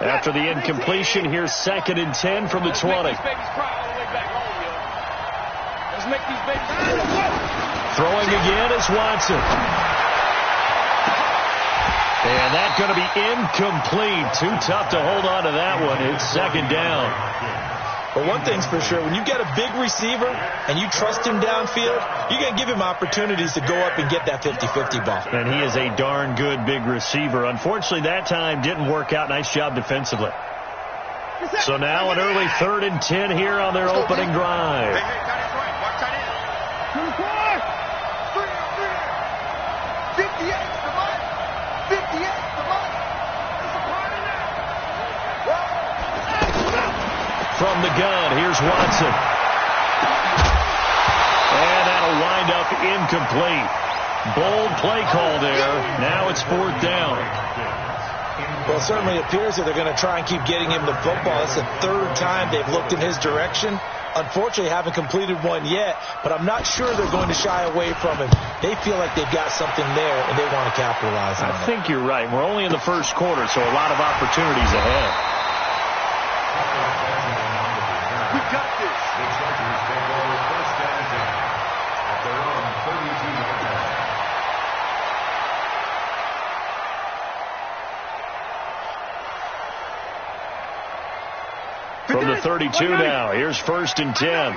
After the incompletion, here's 2nd and 10 from the 20. Throwing again is Watson. And that's going to be incomplete. Too tough to hold on to that one. It's 2nd down. But one thing's for sure, when you get a big receiver and you trust him downfield, you're going to give him opportunities to go up and get that 50-50 ball. And he is a darn good big receiver. Unfortunately, that time didn't work out. Nice job defensively. So now an early 3rd and 10 here on their opening drive. From the gun, here's Watson. And that'll wind up incomplete. Bold play call there. Now it's 4th down. Well, it certainly appears that they're going to try and keep getting him the football. It's the 3rd time they've looked in his direction. Unfortunately, haven't completed one yet, but I'm not sure they're going to shy away from him. They feel like they've got something there, and they want to capitalize on it. I think you're right. We're only in the 1st quarter, so a lot of opportunities ahead. We got this. The Chargers take over 1st and 10 at their own 32-yard line. From the 32 now, here's 1st and 10.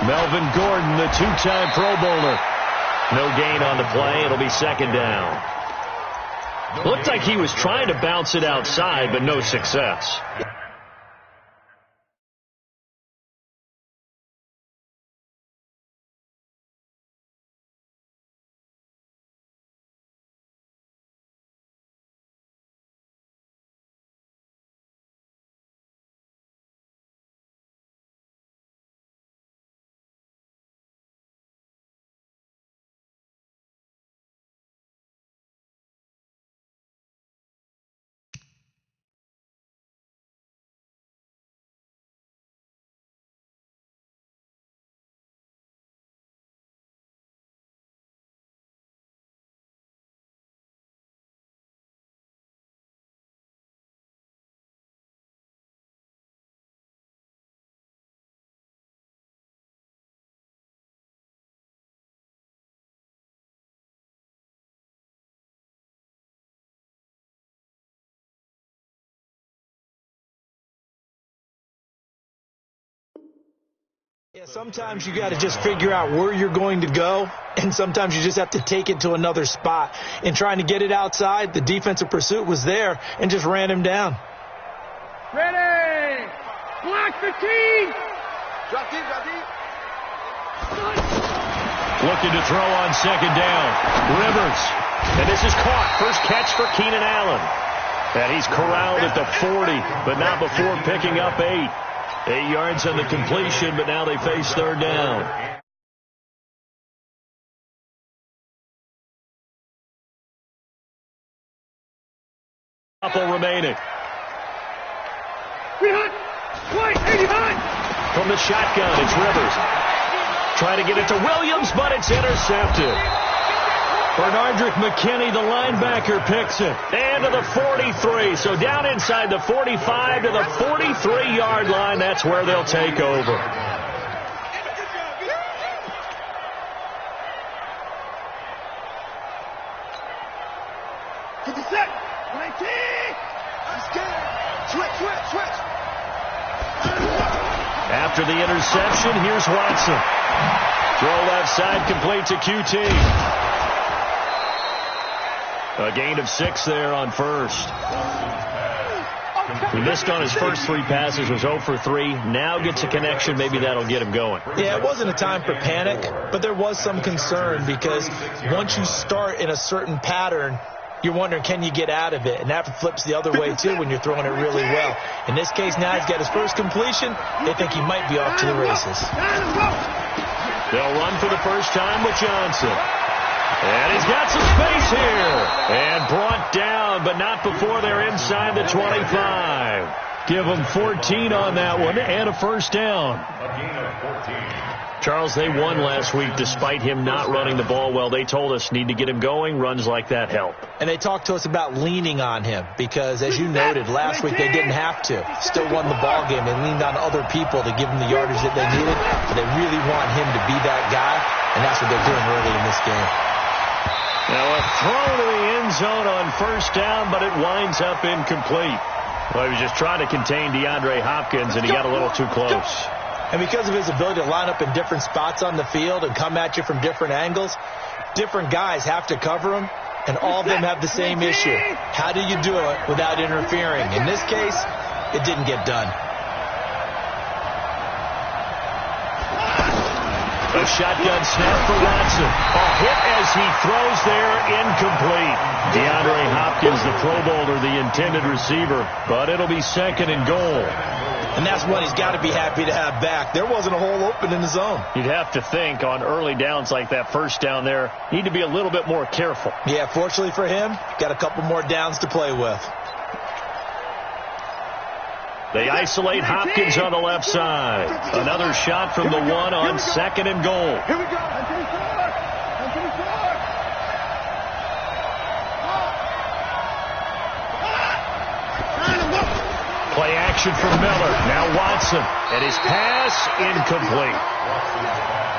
Melvin Gordon, the 2-time Pro Bowler. No gain on the play. It'll be 2nd down. Looked like he was trying to bounce it outside, but no success. Yeah, sometimes you got to just figure out where you're going to go, and sometimes you just have to take it to another spot. In trying to get it outside, the defensive pursuit was there and just ran him down. Ready! Block the team! Drop deep, drop deep. Looking to throw on 2nd down. Rivers. And this is caught. First catch for Keenan Allen. And he's corralled at the 40, but not before picking up 8. 8 yards on the completion, but now they face 3rd down. Couple remaining. From the shotgun, it's Rivers. Trying to get it to Williams, but it's intercepted. Bernardrick McKinney, the linebacker, picks it. And to the 43. So down inside the 45 to the 43-yard line. That's where they'll take over. After the interception, here's Watson. Throw left side, complete to QT. A gain of 6 there on 1st. He missed on his first 3 passes, was 0 for 3. Now gets a connection. Maybe that'll get him going. Yeah, it wasn't a time for panic, but there was some concern because once you start in a certain pattern, you're wondering, can you get out of it? And that flips the other way, too, when you're throwing it really well. In this case, now he's got his first completion. They think he might be off to the races. They'll run for the first time with Johnson. And he's got some space here. And brought down, but not before they're inside the 25. Give them 14 on that one and a first down. A gain of 14. Charles, they won last week despite him not running the ball well. They told us need to get him going. Runs like that help. And they talked to us about leaning on him because, as you noted, last week they didn't have to. Still won the ball game. They leaned on other people to give them the yardage that they needed. But they really want him to be that guy, and that's what they're doing early in this game. Now a throw to the end zone on first down, but it winds up incomplete. Well, he was just trying to contain DeAndre Hopkins, and he got a little too close. And because of his ability to line up in different spots on the field and come at you from different angles, different guys have to cover him, and all of them have the same issue. How do you do it without interfering? In this case, it didn't get done. A shotgun snap for Watson. A hit as he throws there, incomplete. DeAndre Hopkins, the Pro Bowler, the intended receiver, but it'll be second and goal. And that's what he's got to be happy to have back. There wasn't a hole open in the zone. You'd have to think on early downs like that first down there, need to be a little bit more careful. Yeah, fortunately for him, got a couple more downs to play with. They isolate Hopkins on the left side. Another shot from the one on second and goal. Here we go. Play action from Miller. Now Watson. And his pass incomplete.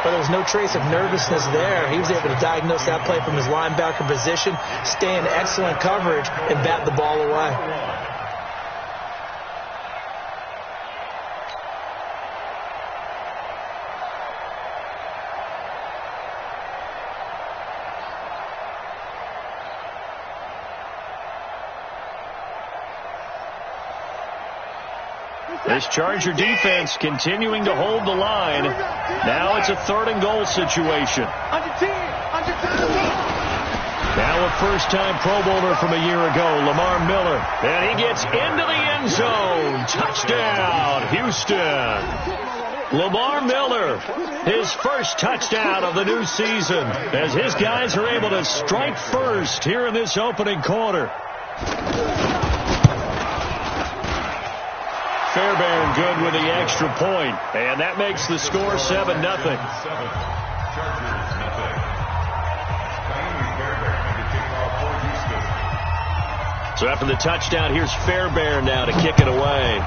But there was no trace of nervousness there. He was able to diagnose that play from his linebacker position, stay in excellent coverage, and bat the ball away. This Charger defense continuing to hold the line. Now it's a third and goal situation. Now a first-time Pro Bowler from a year ago, Lamar Miller. And he gets into the end zone. Touchdown, Houston. Lamar Miller, his first touchdown of the new season, as his guys are able to strike first here in this opening quarter. Fairbairn good with the extra point, and that makes the score 7-0. Chargers, nothing. So after the touchdown, here's Fairbairn now to kick it away.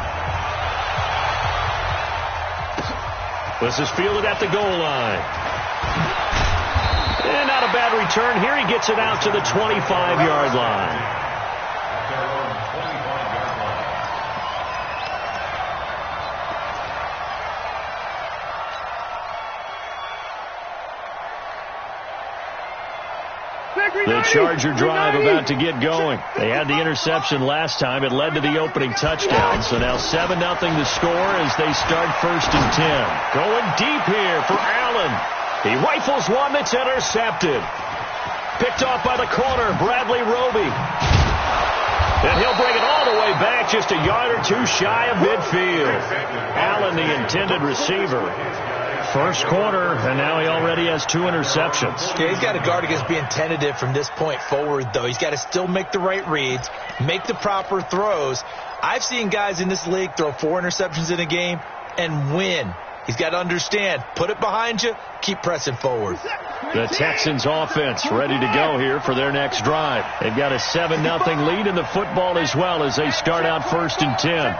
This is fielded at the goal line. And not a bad return here. He gets it out to the 25-yard line. The Charger drive about to get going. They had the interception last time. It led to the opening touchdown. So now 7-0 the score as they start first and 10. Going deep here for Allen. He rifles one that's intercepted. Picked off by the corner, Bradley Roby. And he'll bring it all the way back, just a yard or two shy of midfield. Allen, the intended receiver. First quarter, and now he already has 2 interceptions. Yeah, he's got to guard against being tentative from this point forward, though. He's got to still make the right reads, make the proper throws. I've seen guys in this league throw 4 interceptions in a game and win. He's got to understand, put it behind you, keep pressing forward. The Texans offense ready to go here for their next drive. They've got a 7-0 lead in the football as well as they start out first and 10.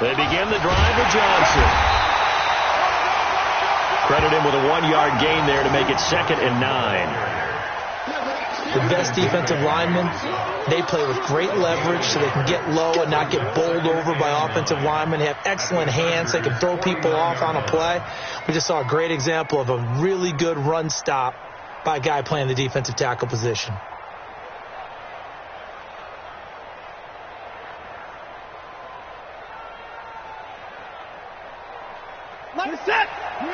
They begin the drive with Johnson. Credit him with a 1-yard gain there to make it 2nd and 9. The best defensive linemen, they play with great leverage so they can get low and not get bowled over by offensive linemen. They have excellent hands. They can throw people off on a play. We just saw a great example of a really good run stop by a guy playing the defensive tackle position. Line set. 18.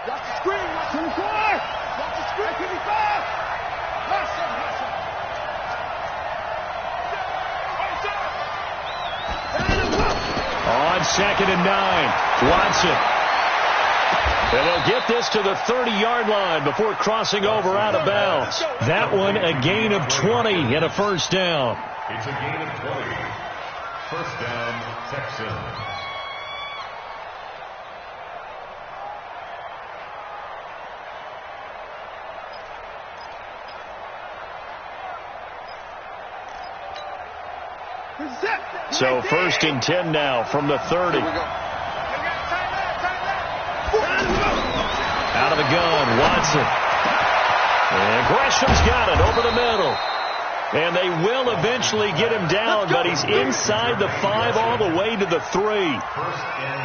Watch the screen. Watch 24. Watch the screen. 55. On 2nd and 9, Watson. And they'll get this to the 30-yard line before crossing over out of bounds. That one a gain of 20 and a first down. It's a gain of 20. First down, Texans. So first and 10 now from the 30. Out of the gun, Watson. And Gresham's got it over the middle. And they will eventually get him down, but he's inside the 5 all the way to the 3.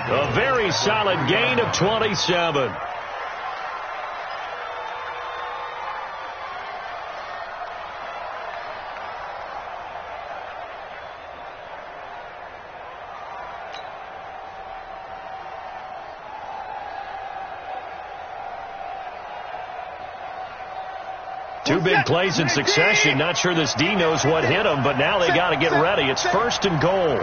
A very solid gain of 27. Two big plays in succession. Not sure this D knows what hit him, but now they got to get ready. It's first and goal.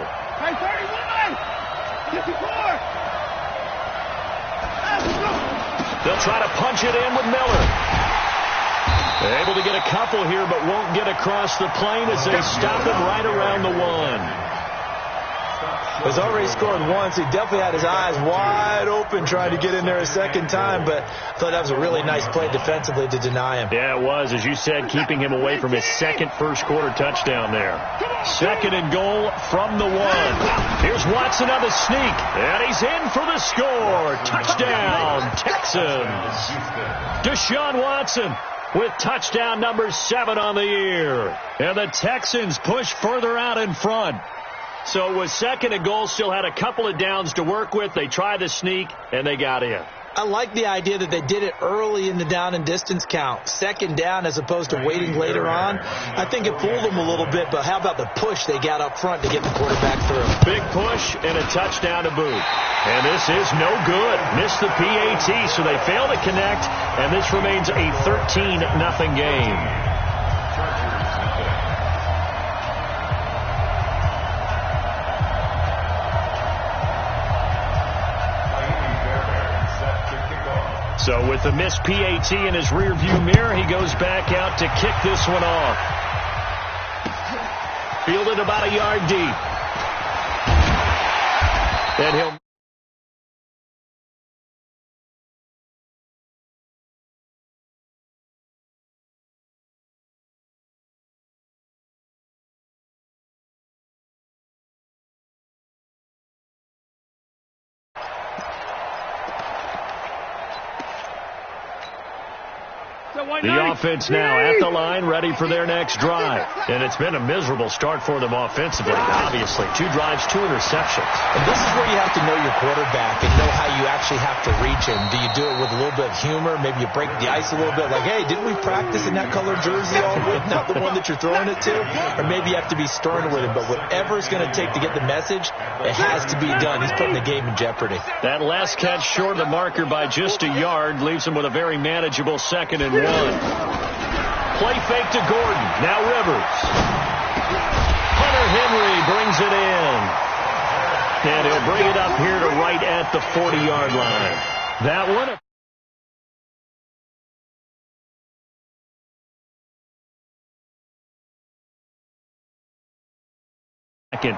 They'll try to punch it in with Miller. They're able to get a couple here, but won't get across the plane as they stop him right around the 1. He's already scored once. He definitely had his eyes wide open trying to get in there a second time, but I thought that was a really nice play defensively to deny him. Yeah, it was, as you said, keeping him away from his second first-quarter touchdown there. Second and goal from the 1. Here's Watson on the sneak, and he's in for the score. Touchdown, Texans. Deshaun Watson with touchdown number 7 on the year. And the Texans push further out in front. So it was second and goal, still had a couple of downs to work with. They tried to sneak, and they got in. I like the idea that they did it early in the down and distance count. Second down as opposed to waiting later on. I think it fooled them a little bit, but how about the push they got up front to get the quarterback through? Big push and a touchdown to boot. And this is no good. Missed the PAT, so they fail to connect, and this remains a 13-0 game. So with the missed PAT in his rearview mirror, he goes back out to kick this one off. Fielded about a yard deep. And he'll... The offense now at the line, ready for their next drive. And it's been a miserable start for them offensively, obviously. 2 drives, 2 interceptions. And this is where you have to know your quarterback and know how you actually have to reach him. Do you do it with a little bit of humor? Maybe you break the ice a little bit, like, hey, didn't we practice in that colored jersey all week, not the one that you're throwing it to? Or maybe you have to be stern with him. But whatever it's going to take to get the message, it has to be done. He's putting the game in jeopardy. That last catch short of the marker by just a yard leaves him with a very manageable 2nd and 1. Play fake to Gordon. Now Rivers. Hunter Henry brings it in. And he'll bring it up here to right at the 40-yard line. That one.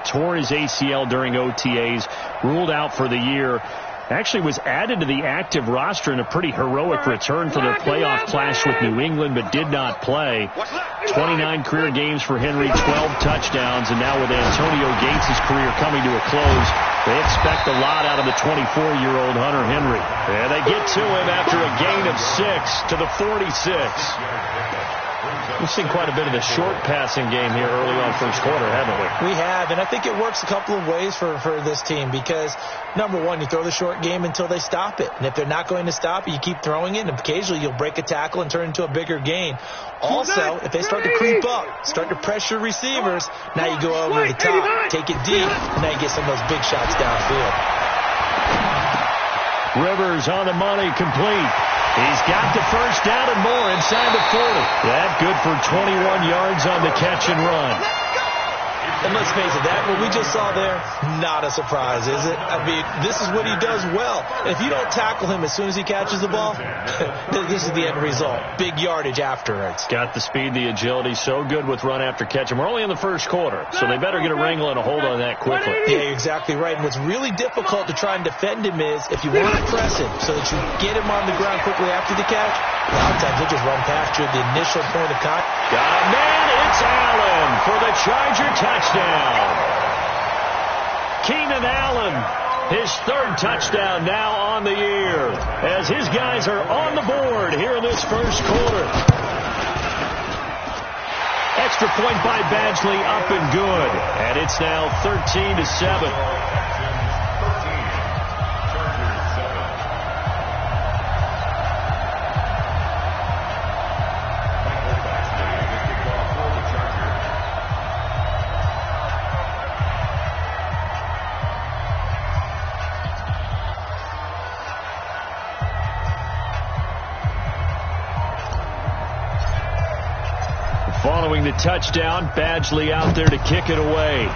Tore his ACL during OTAs. Ruled out for the year. Actually was added to the active roster in a pretty heroic return for their playoff clash with New England, but did not play. 29 career games for Henry, 12 touchdowns, and now with Antonio Gates' career coming to a close, they expect a lot out of the 24-year-old Hunter Henry. And they get to him after a gain of 6 to the 46. We've seen quite a bit of the short passing game here early on first quarter, haven't we? We have, and I think it works a couple of ways for this team because, number one, you throw the short game until they stop it. And if they're not going to stop it, you keep throwing it, and occasionally you'll break a tackle and turn it into a bigger gain. Also, if they start to creep up, start to pressure receivers, now you go over the top, take it deep, and now you get some of those big shots downfield. Rivers on the money, complete. He's got the first down and more inside the 40. That good for 21 yards on the catch and run. And let's face it, that what we just saw there, not a surprise, is it? I mean, this is what he does well. If you don't tackle him as soon as he catches the ball, this is the end result. Big yardage afterwards. Got the speed, the agility, so good with run after catch. And we're only in the first quarter, so they better get a wrangle and a hold on that quickly. Yeah, you're exactly right. And what's really difficult to try and defend him is if you want to press him so that you get him on the ground quickly after the catch, a lot of times he'll just run past you at the initial point of contact. Got a man, it's Allen for the Charger touchdown. Keenan Allen, his third touchdown now on the year, as his guys are on the board here in this first quarter. Extra point by Badgley, up and good. And it's now 13-7. Following the touchdown, Badgley out there to kick it away.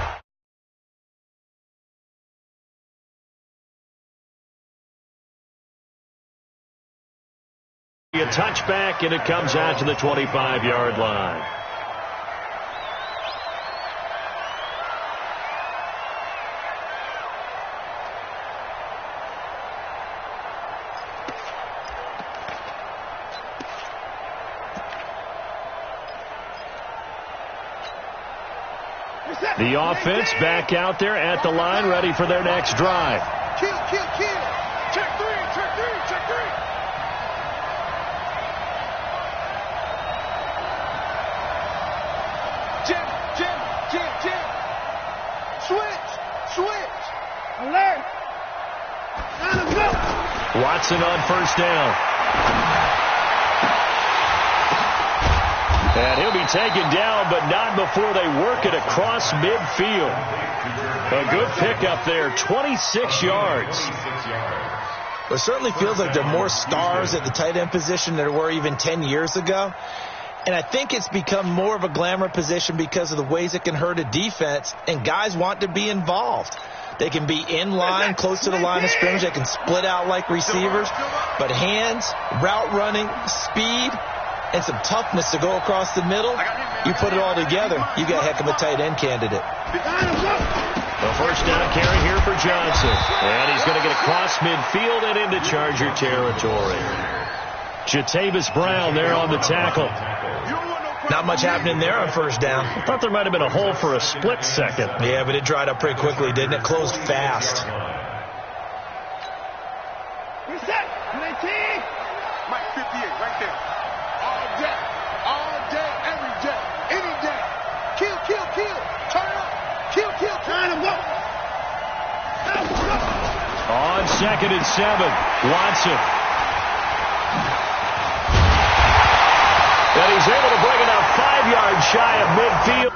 A touchback, and it comes out to the 25-yard line. The offense back out there at the line, ready for their next drive. Kill. Check three. Jim. Switch. Alert. Now let's go. Watson on first down. And he'll be taken down, but not before they work it across midfield. A good pickup there, 26 yards. Well, it certainly feels like there are more stars at the tight end position than there were even 10 years ago. And I think it's become more of a glamour position because of the ways it can hurt a defense, and guys want to be involved. They can be in line, close to the line of scrimmage. They can split out like receivers. But hands, route running, speed, and some toughness to go across the middle, you put it all together, you got a heck of a tight end candidate. The first down carry here for Johnson. And he's going to get across midfield and into Charger territory. Jatavis Brown there on the tackle. Not much happening there on first down. I thought there might have been a hole for a split second. Yeah, but it dried up pretty quickly, didn't it? Closed fast. Reset. 19. Mike 58 right there. All day, every day, any day. Kill. Turn it up. Kill. Turn him up. On 2nd and 7, Watson. And he's able to bring it up 5 yards shy of midfield.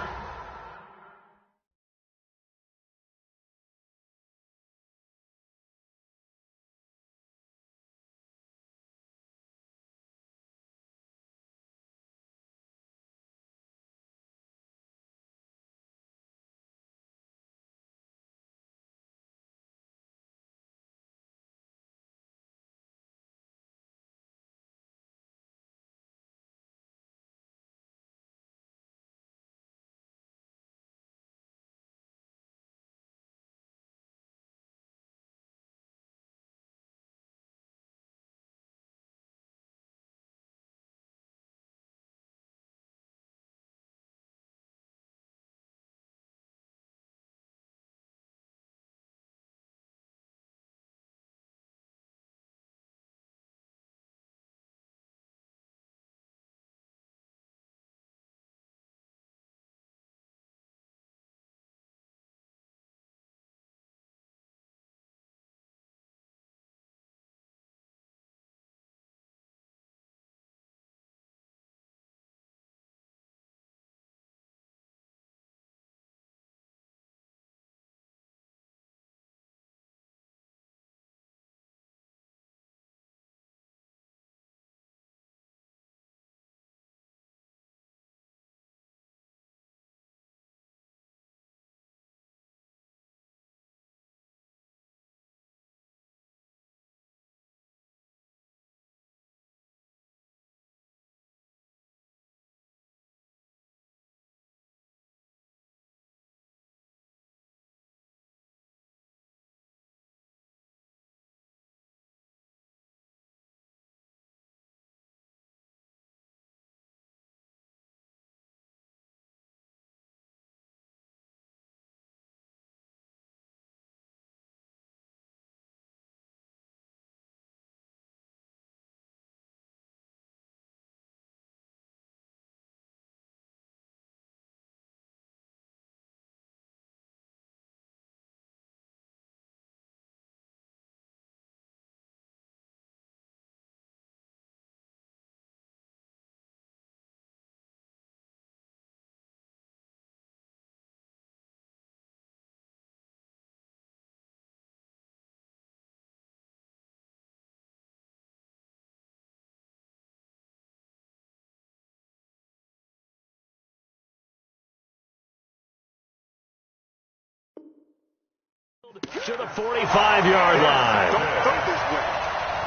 To the 45-yard line. Don't throw this way.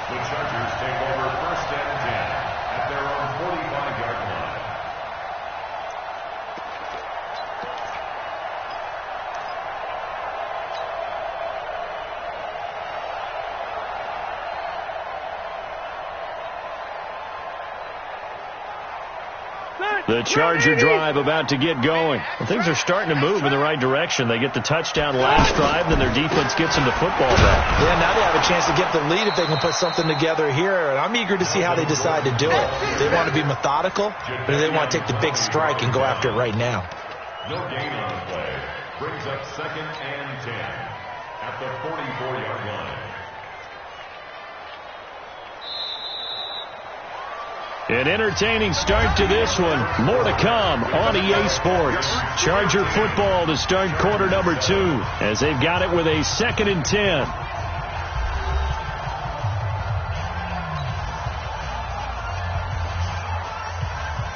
The Chargers take over 1st and 10 at their own 45-yard line. The Charger drive about to get going. Well, things are starting to move in the right direction. They get the touchdown last drive, then their defense gets them the football back. Yeah, now they have a chance to get the lead if they can put something together here. And I'm eager to see how they decide to do it. They want to be methodical, or do they want to take the big strike and go after it right now? No gain on the play. Brings up 2nd and 10 at the 44-yard line. An entertaining start to this one. More to come on EA Sports. Charger football to start quarter number 2 as they've got it with a 2nd and 10.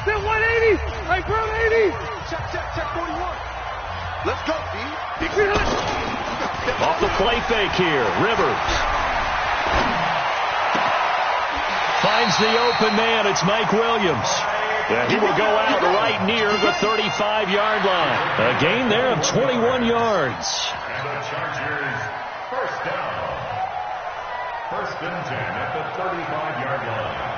Still 180. Right, bro, 80. Check 41. Let's go, B. Off the play fake here. Rivers. Finds the open man. It's Mike Williams. Yeah, he will go out right near the 35-yard line. A gain there of 21 yards. And the Chargers, 1st down. 1st and 10 at the 35-yard line.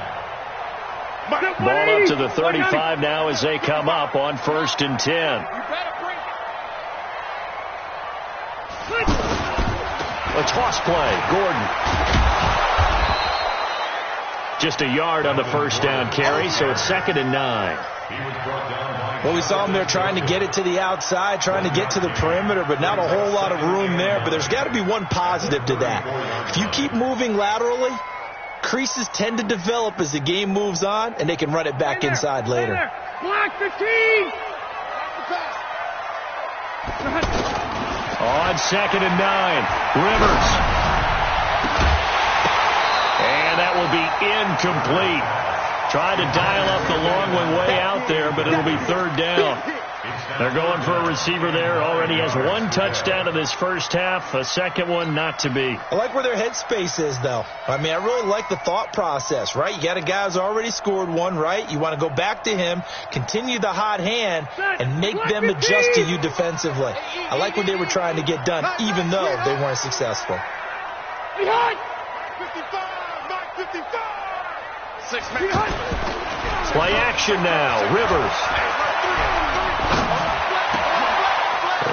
Ball up to the 35 now as they come up on 1st and 10. A toss play. Gordon. Just a yard on the 1st down carry, so it's 2nd and 9. Well, we saw him there trying to get it to the outside, trying to get to the perimeter, but not a whole lot of room there. But there's got to be one positive to that. If you keep moving laterally, creases tend to develop as the game moves on, and they can run it back inside later. Block 15. On 2nd and 9, Rivers. And that will be incomplete. Tried to dial up the long one way out there, but it'll be 3rd down. They're going for a receiver there. Already has 1 touchdown in this first half. A second one not to be. I like where their headspace is, though. I mean, I really like the thought process, right? You got a guy who's already scored one, right? You want to go back to him, continue the hot hand, and make them adjust to you defensively. I like what they were trying to get done, even though they weren't successful. Behind. 55. 55. 6 men. Play action now. Rivers.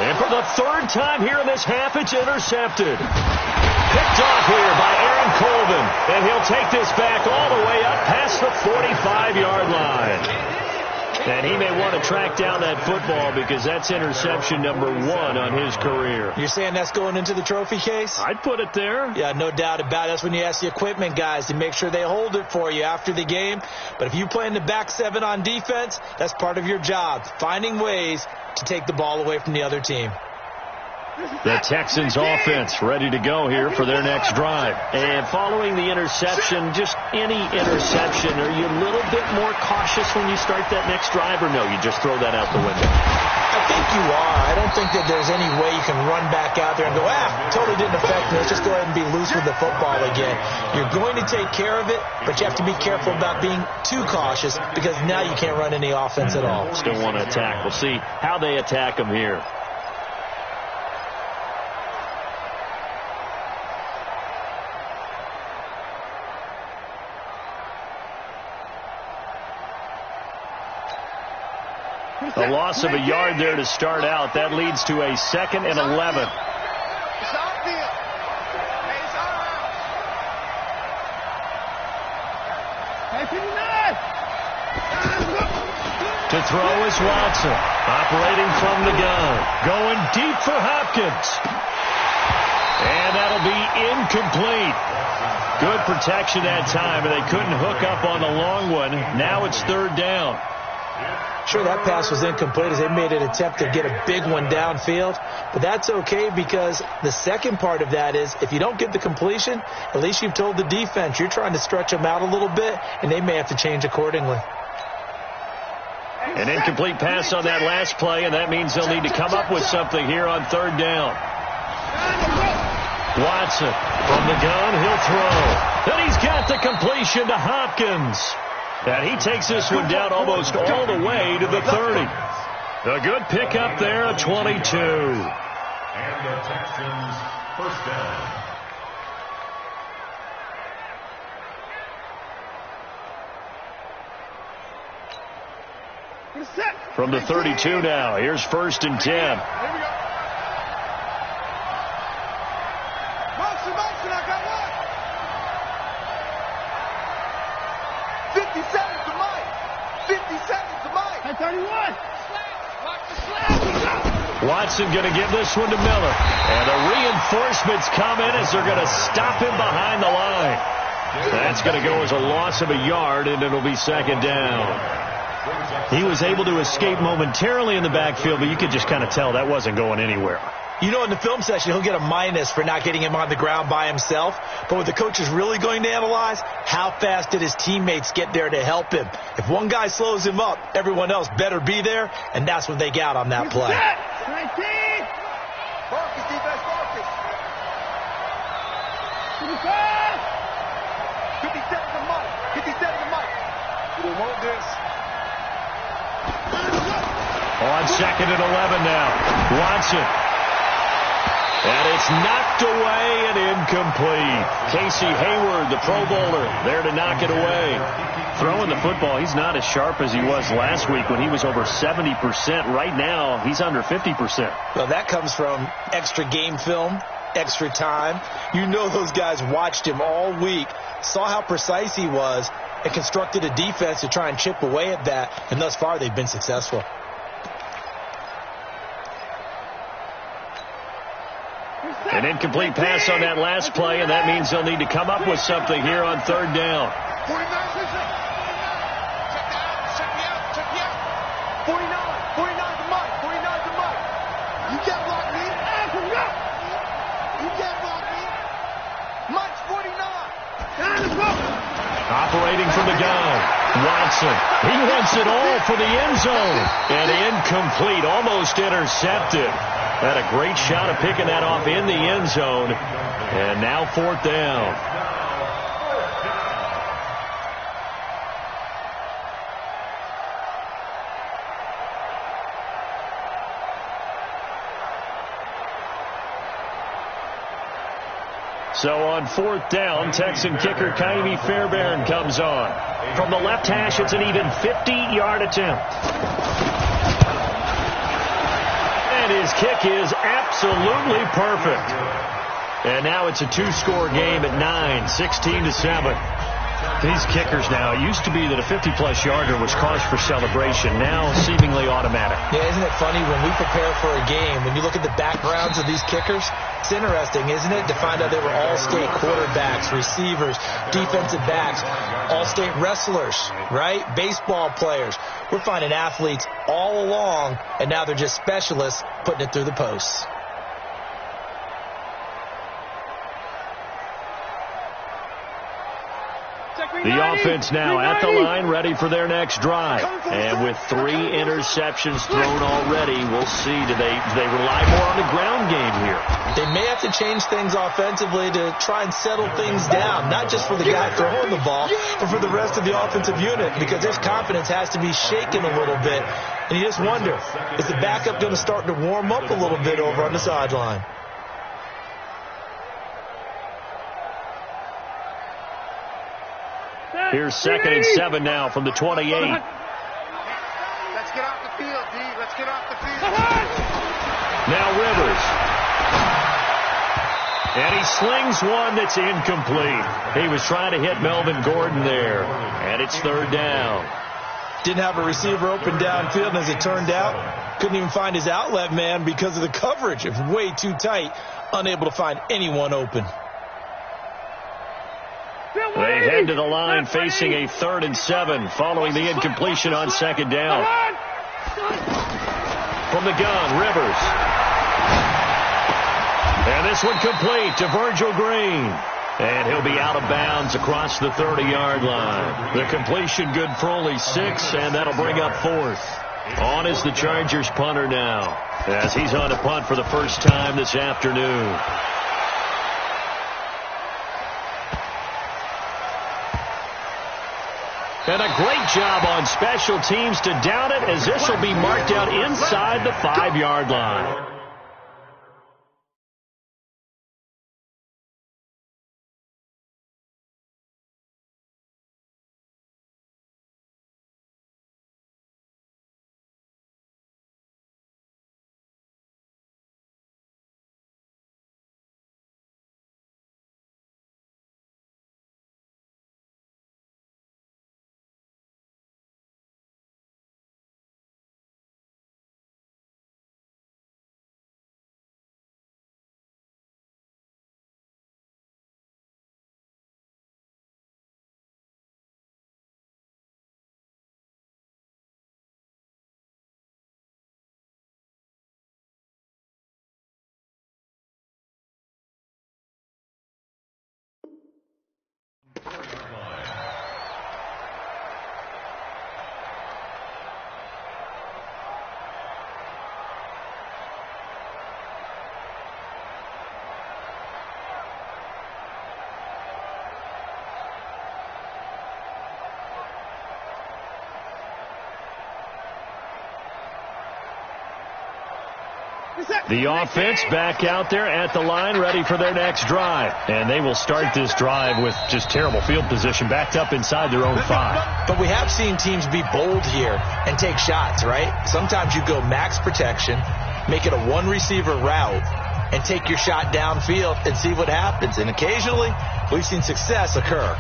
And for the 3rd time here in this half, it's intercepted. Picked off here by Aaron Colvin. And he'll take this back all the way up past the 45-yard line. And he may want to track down that football because that's interception number 1 on his career. You're saying that's going into the trophy case? I'd put it there. Yeah, no doubt about it. That's when you ask the equipment guys to make sure they hold it for you after the game. But if you play in the back 7 on defense, that's part of your job, finding ways to take the ball away from the other team. The Texans offense ready to go here for their next drive. And following the interception, just any interception, are you a little bit more cautious when you start that next drive, or no, you just throw that out the window? I think you are. I don't think that there's any way you can run back out there and go, totally didn't affect me. Let's just go ahead and be loose with the football again. You're going to take care of it, but you have to be careful about being too cautious because now you can't run any offense at all. Still want to attack. We'll see how they attack them here. A loss of a yard there to start out. That leads to a 2nd and 11. To throw is Watson. Operating from the gun. Going deep for Hopkins. And that'll be incomplete. Good protection that time, and they couldn't hook up on the long one. Now it's 3rd down. Sure, that pass was incomplete as they made an attempt to get a big one downfield. But that's okay because the second part of that is if you don't get the completion, at least you've told the defense you're trying to stretch them out a little bit, and they may have to change accordingly. An incomplete pass on that last play, and that means they'll need to come up with something here on 3rd down. Watson from the gun, he'll throw. And he's got the completion to Hopkins. And he takes this one down almost all the way to the 30. A good pickup there, a 22. And the Texans first down. From the 32 now, here's 1st and 10. Here we go. Motion, I got one. 50 seconds to Mike. 50 seconds to Mike. At 31. Watch the slap. Watson going to give this one to Miller. And the reinforcements come in as they're going to stop him behind the line. That's going to go as a loss of a yard, and it'll be 2nd down. He was able to escape momentarily in the backfield, but you could just kind of tell that wasn't going anywhere. You know, in the film session, he'll get a minus for not getting him on the ground by himself. But what the coach is really going to analyze, how fast did his teammates get there to help him? If one guy slows him up, everyone else better be there, and that's what they got on that play. 19. Focus, defense, focus. 50 seconds to Mike. 50 seconds to Mike. We want this. On 2nd and 11 now. Watson. And it's knocked away and incomplete. Casey Hayward, the Pro Bowler, there to knock it away. Throwing the football, he's not as sharp as he was last week when he was over 70%. Right now, he's under 50%. Well, that comes from extra game film, extra time. You know those guys watched him all week, saw how precise he was, and constructed a defense to try and chip away at that, and thus far they've been successful. An incomplete pass on that last play, and that means they'll need to come up with something here on 3rd down. 49, check me out. 49 to Mike. 49 to Mike. You can't block me. You can't block me. Mike's 49. Operating from the gun. Watson. He wants it all for the end zone. And incomplete, almost intercepted. Had a great shot of picking that off in the end zone. And now 4th down. So on 4th down, Texan kicker Kaimi Fairbairn comes on. From the left hash, it's an even 50-yard attempt. And his kick is absolutely perfect. And now it's a 2-score game at 9, 16-7. These kickers now, it used to be that a 50-plus yarder was cause for celebration. Now seemingly automatic. Yeah, isn't it funny when we prepare for a game, when you look at the backgrounds of these kickers, it's interesting, isn't it, to find out they were all-state quarterbacks, receivers, defensive backs, all-state wrestlers, right? Baseball players. We're finding athletes all along, and now they're just specialists putting it through the posts. The offense now at the line, ready for their next drive. And with 3 interceptions thrown already, we'll see. Do they rely more on the ground game here? They may have to change things offensively to try and settle things down, not just for the guy throwing the ball, but for the rest of the offensive unit, because their confidence has to be shaken a little bit. And you just wonder, is the backup going to start to warm up a little bit over on the sideline? Here's 2nd and 7 now from the 28. Let's get off the field, D. Let's get off the field. Now Rivers. And he slings one that's incomplete. He was trying to hit Melvin Gordon there. And it's 3rd down. Didn't have a receiver open downfield, and as it turned out, couldn't even find his outlet man because of the coverage. It was way too tight, unable to find anyone open. They head to the line facing a 3rd and 7 following the incompletion on 2nd down. From the gun, Rivers. And this one complete to Virgil Green. And he'll be out of bounds across the 30-yard line. The completion good for only 6, and that'll bring up 4th. On is the Chargers punter now, as he's on to punt for the first time this afternoon. And a great job on special teams to down it, as this will be marked out inside the 5-yard line. The offense back out there at the line, ready for their next drive. And they will start this drive with just terrible field position, backed up inside their own 5. But we have seen teams be bold here and take shots, right? Sometimes you go max protection, make it a one-receiver route, and take your shot downfield and see what happens. And occasionally, we've seen success occur.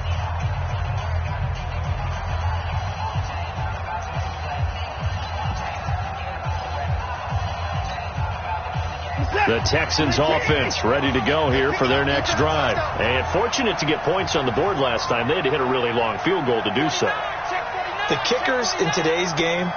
The Texans offense ready to go here for their next drive. And fortunate to get points on the board last time. They had to hit a really long field goal to do so. The kickers in today's game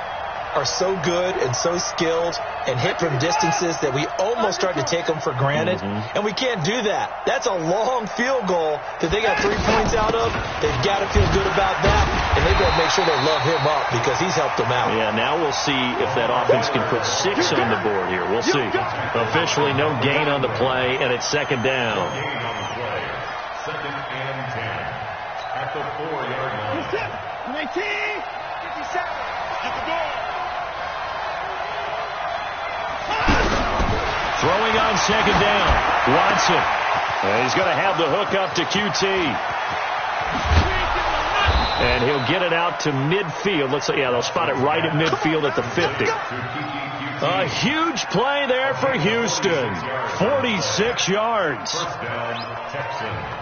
are so good and so skilled and hit from distances that we almost start to take them for granted. And we can't do that. That's a long field goal that they got 3 points out of. They've got to feel good about that. And they've got to make sure they love him up because he's helped them out. Yeah, now we'll see if that offense can put 6 on the board here. We'll see. Officially no gain on the play, and it's second down. Second and 10 at the 4-yard line. 19, 57. Get the ball. Throwing on second down. Watson. He's going to have the hook up to QT. And he'll get it out to midfield. Looks like, yeah, they'll spot it right at midfield at the 50. A huge play there for Houston. 46 yards. First down, Texans.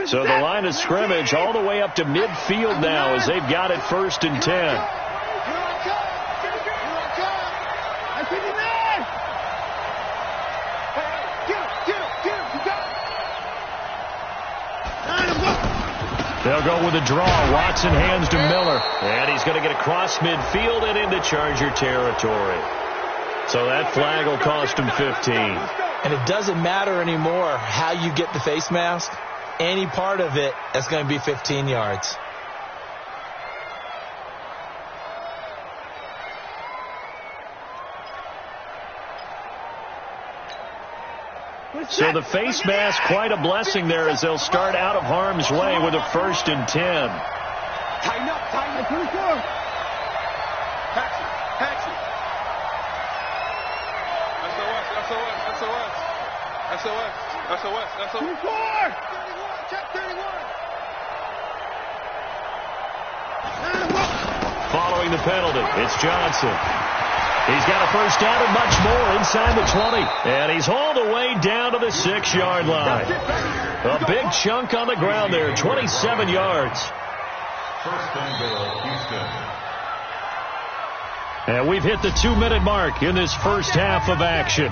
So the line of scrimmage all the way up to midfield now as they've got it 1st and 10. They'll go with a draw. Watson hands to Miller. And he's going to get across midfield and into Charger territory. So that flag will cost him 15. And it doesn't matter anymore how you get the face mask. Any part of it is going to be 15 yards. So the face mask, quite a blessing there as they'll start out of harm's way with a 1st and 10. Tighten up, tighten up. 24. Patsy, Patsy. SOS. 24. Check 31. Following the penalty, it's Johnson. He's got a first down and much more inside the 20. And he's all the way down to the 6-yard line. A big chunk on the ground there, 27 yards. First and goal, Houston. And we've hit the 2-minute mark in this first half of action.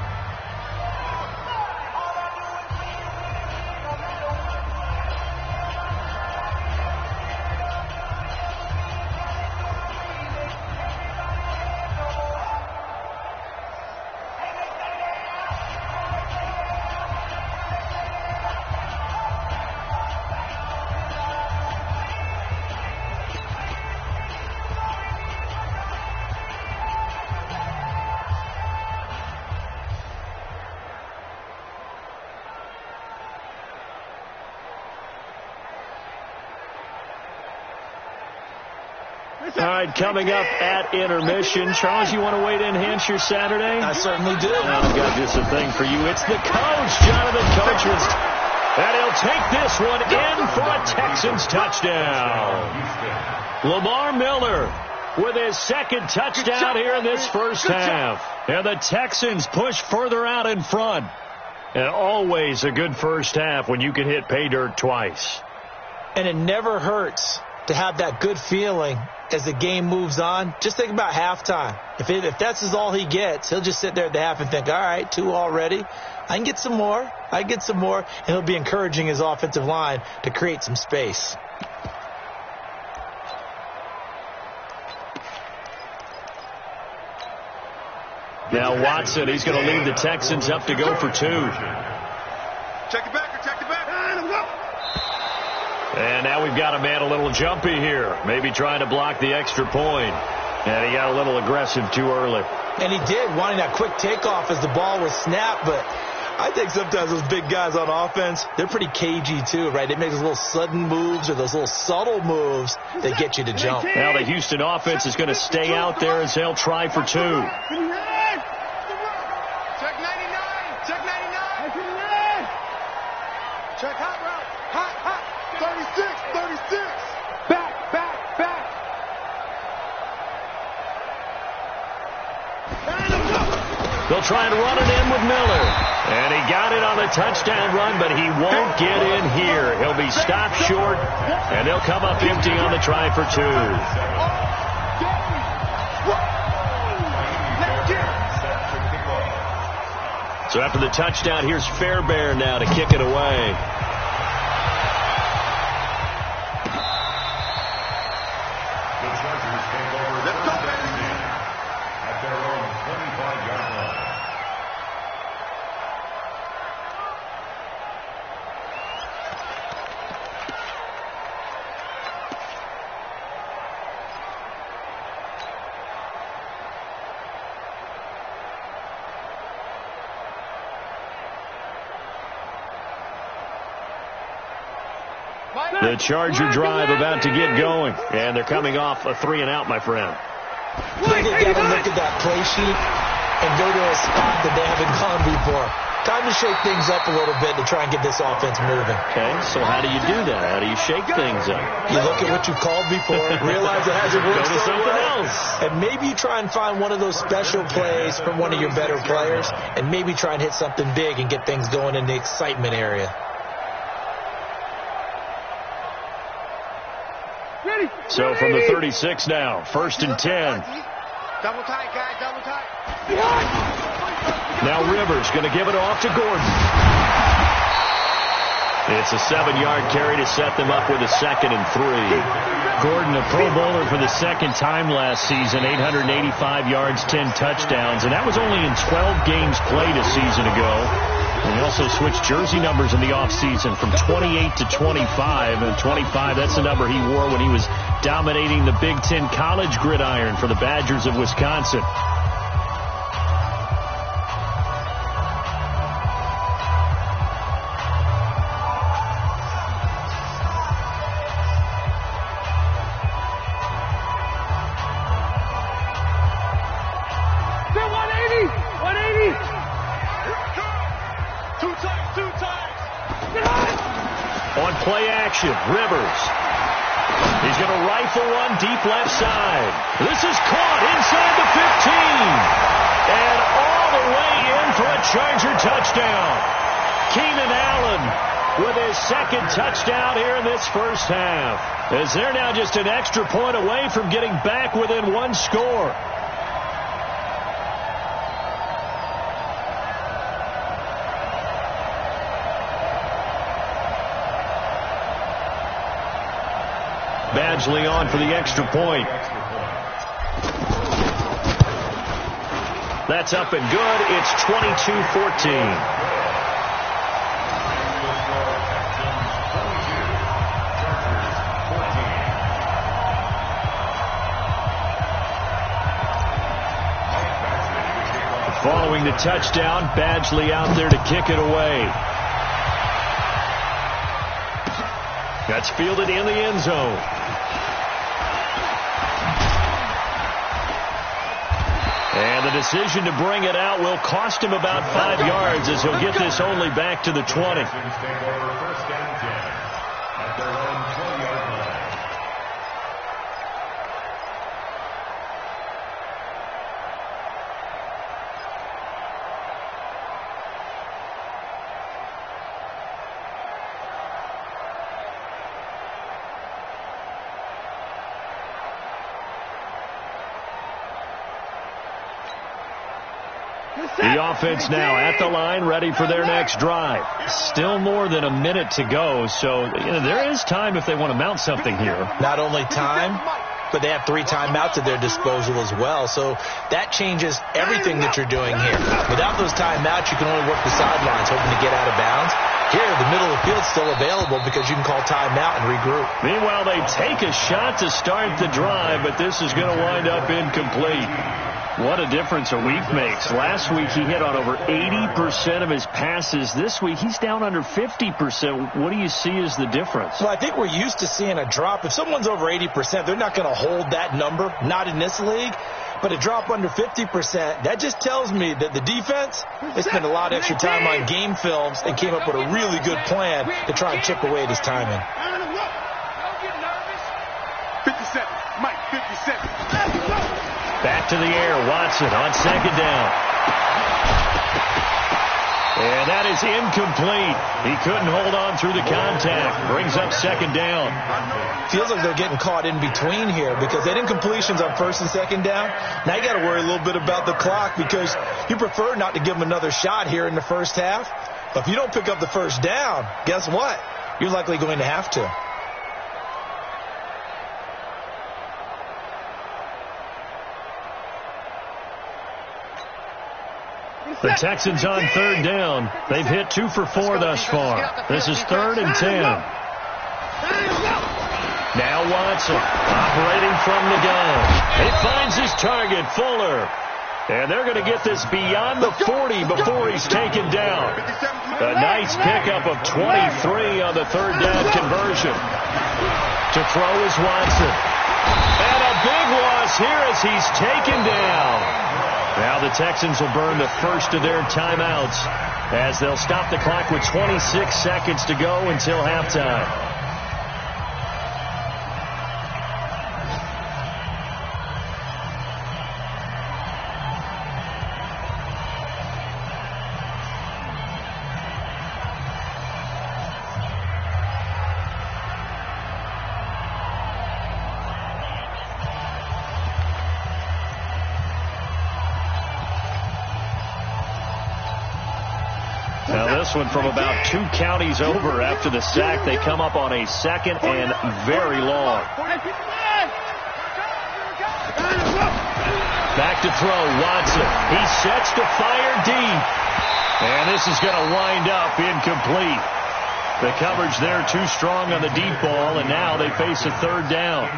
All right, coming up at intermission. Charles, you want to wait to enhance your Saturday? I certainly do. I've got just a thing for you. It's the coach, Jonathan Coachman. And he'll take this one in for a Texans touchdown. Lamar Miller with his second touchdown here in this first half. And the Texans push further out in front. And always a good first half when you can hit pay dirt twice. And it never hurts to have that good feeling as the game moves on. Just think about halftime. If that's all he gets, he'll just sit there at the half and think, all right, 2 already. I can get some more. And he'll be encouraging his offensive line to create some space. Now Watson, he's going to lead the Texans up to go for 2. Check it back. And now we've got a man a little jumpy here. Maybe trying to block the extra point. And he got a little aggressive too early. And he did, wanting that quick takeoff as the ball was snapped. But I think sometimes those big guys on offense, they're pretty cagey too, right? They make those little sudden moves or those little subtle moves that get you to jump. Now the Houston offense is going to stay out there as they'll try for 2. Check 99. Check hot route. Hot. 36. Back. They'll try and run it in with Miller. And he got it on the touchdown run, but he won't get in here. He'll be stopped short, and they'll come up empty on the try for 2. So after the touchdown, here's Fairbairn now to kick it away. At their own 25-yard line. The Charger drive about to get going. And they're coming off a 3-and-out, my friend. They got to look at that play sheet and go to a spot that they haven't gone before. Time to shake things up a little bit to try and get this offense moving. Okay, so how do you do that? How do you shake things up? You look at what you've called before, realize it hasn't worked Go to so something well, else. and maybe you try and find one of those special plays from one of your better players, and maybe try and hit something big and get things going in the excitement area. So from the 36 now, 1st and 10. Double tight, guys, double tight. Now Rivers going to give it off to Gordon. It's a 7-yard carry to set them up with a 2nd and 3. Gordon, a Pro Bowler for the second time last season, 885 yards, 10 touchdowns, and that was only in 12 games played a season ago. And he also switched jersey numbers in the offseason from 28 to 25. And 25, that's the number he wore when he was dominating the Big Ten college gridiron for the Badgers of Wisconsin. On play action, Rivers. He's going to rifle one deep left side. This is caught inside the 15. And all the way in for a Charger touchdown. Keenan Allen with his 2nd touchdown here in this first half. As they're now just an extra point away from getting back within 1 score. Badgley on for the extra point. That's up and good. It's 22-14. Following the touchdown, Badgley out there to kick it away. That's fielded in the end zone. decision to bring it out will cost him about 5 yards as he'll get this only back to the 20. Take over first and 10 at their own 20-yard line. The offense now at the line, ready for their next drive. Still more than a minute to go, so there is time if they want to mount something here. Not only time, but they have 3 timeouts at their disposal as well. So that changes everything that you're doing here. Without those timeouts, you can only work the sidelines, hoping to get out of bounds. Here, the middle of the field's still available because you can call timeout and regroup. Meanwhile, they take a shot to start the drive, but this is going to wind up incomplete. What a difference a week makes. Last week, he hit on over 80% of his passes. This week, he's down under 50%. What do you see as the difference? Well, I think we're used to seeing a drop. If someone's over 80%, they're not going to hold that number, not in this league. But a drop under 50%, that just tells me that the defense, they spent a lot of extra time on game films and came up with a really good plan to try and chip away at his timing. 57, Mike, 57. Back to the air, Watson on second down. And that is incomplete. He couldn't hold on through the contact. Brings up second down. Feels like they're getting caught in between here because they did incompletions on first and second down. Now you got to worry a little bit about the clock because you prefer not to give them another shot here in the first half. But if you don't pick up the first down, guess what? You're likely going to have to. The Texans on third down. They've hit 2 for 4 thus far. This is 3rd and 10. Now Watson operating from the gun. He finds his target, Fuller. And they're going to get this beyond the 40 before he's taken down. A nice pickup of 23 on the third down conversion. To throw is Watson. And a big loss here as he's taken down. Now the Texans will burn the first of their timeouts as they'll stop the clock with 26 seconds to go until halftime. This one from about 2 counties over after the sack. They come up on a second and very long. Back to throw, Watson. He sets to fire deep. And this is going to wind up incomplete. The coverage there too strong on the deep ball, and now they face a third down.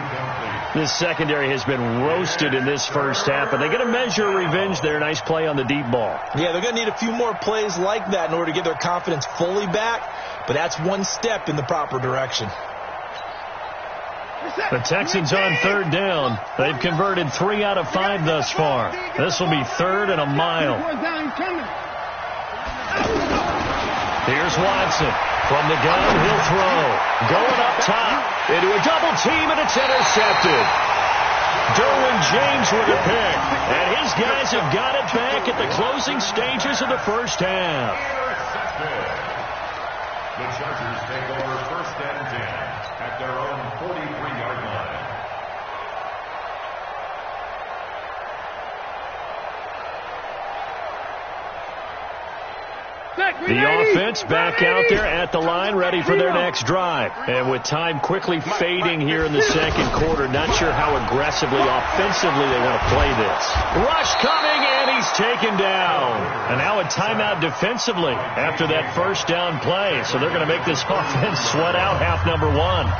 This secondary has been roasted in this first half, and they're going to measure revenge there. Nice play on the deep ball. Yeah, they're going to need a few more plays like that in order to get their confidence fully back, but that's one step in the proper direction. The Texans on third down. They've converted 3 out of 5 thus far. This will be 3rd and a mile. Here's Watson. From the gun, he'll throw. Going up top into a double team, and it's intercepted. Derwin James with a pick. And his guys have got it back at the closing stages of the first half. The Chargers take over first and 10 at their own 43-yard line. The offense back out there at the line, ready for their next drive. And with time quickly fading here in the second quarter, not sure how aggressively, offensively they want to play this. Rush coming, and he's taken down. And now a timeout defensively after that first down play. So they're going to make this offense sweat out half number 1.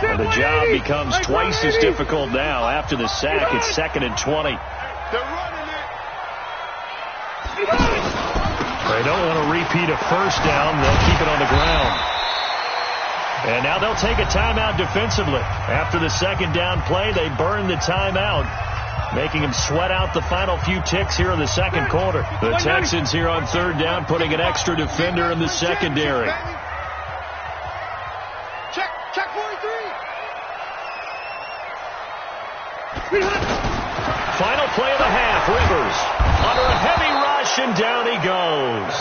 And the job becomes twice as difficult now. After the sack, it's 2nd and 20. They don't want to repeat a first down. They'll keep it on the ground. And now they'll take a timeout defensively. After the 2nd down play, they burn the timeout, making them sweat out the final few ticks here in the 2nd quarter. The Texans here on 3rd down, putting an extra defender in the secondary. Check 43. Final play of the half. Rivers under a heavy rush, and down he goes.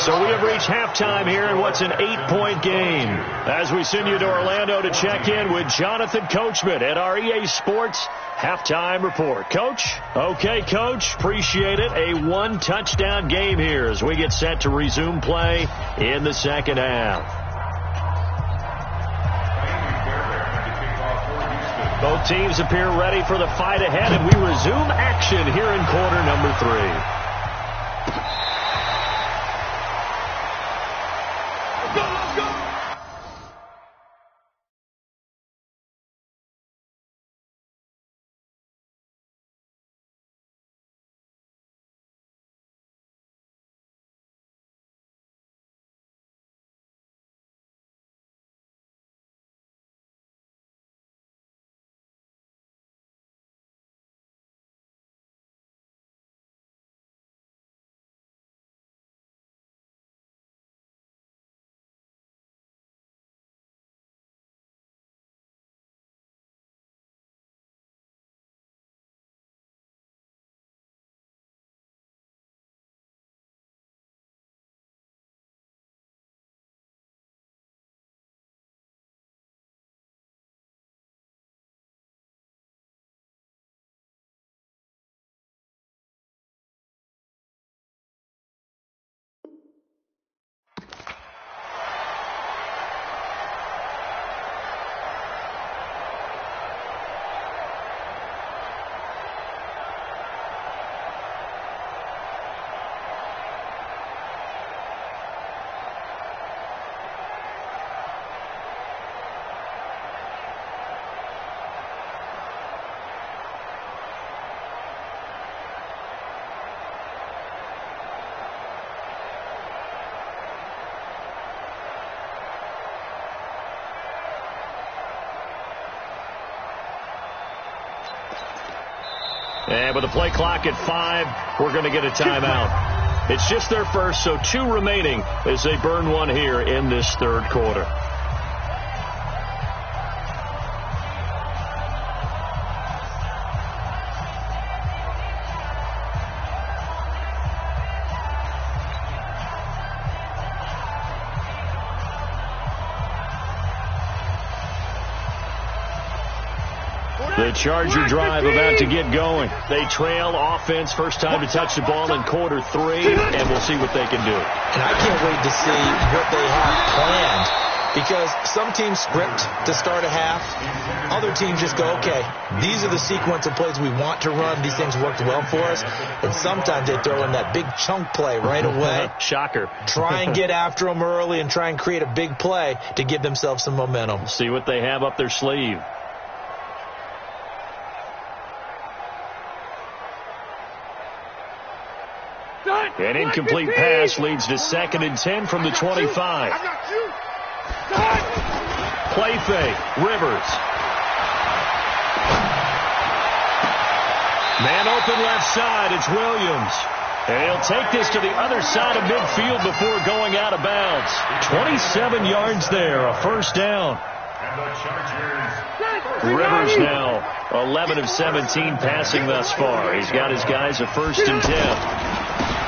So we have reached halftime here in what's an 8-point game. As we send you to Orlando to check in with Jonathan Coachman at our EA Sports Halftime Report. Coach? Okay, Coach. Appreciate it. A 1-touchdown game here as we get set to resume play in the 2nd half. Both teams appear ready for the fight ahead, and we resume action here in quarter number 3. Let's go. And with the play clock at 5, we're going to get a timeout. It's just their first, so 2 remaining as they burn one here in this 3rd quarter. The Charger drive about to get going. They trail offense, first time to touch the ball in quarter 3, and we'll see what they can do. And I can't wait to see what they have planned, because some teams script to start a half. Other teams just go, okay, these are the sequence of plays we want to run. These things worked well for us. And sometimes they throw in that big chunk play right away. Shocker. Try and get after them early and try and create a big play to give themselves some momentum. See what they have up their sleeve. An incomplete pass leads to 2nd and 10 from the 25. Play fake. Rivers. Man open left side. It's Williams. And he'll take this to the other side of midfield before going out of bounds. 27 yards there. A first down. Rivers now 11 of 17 passing thus far. He's got his guys a 1st and 10.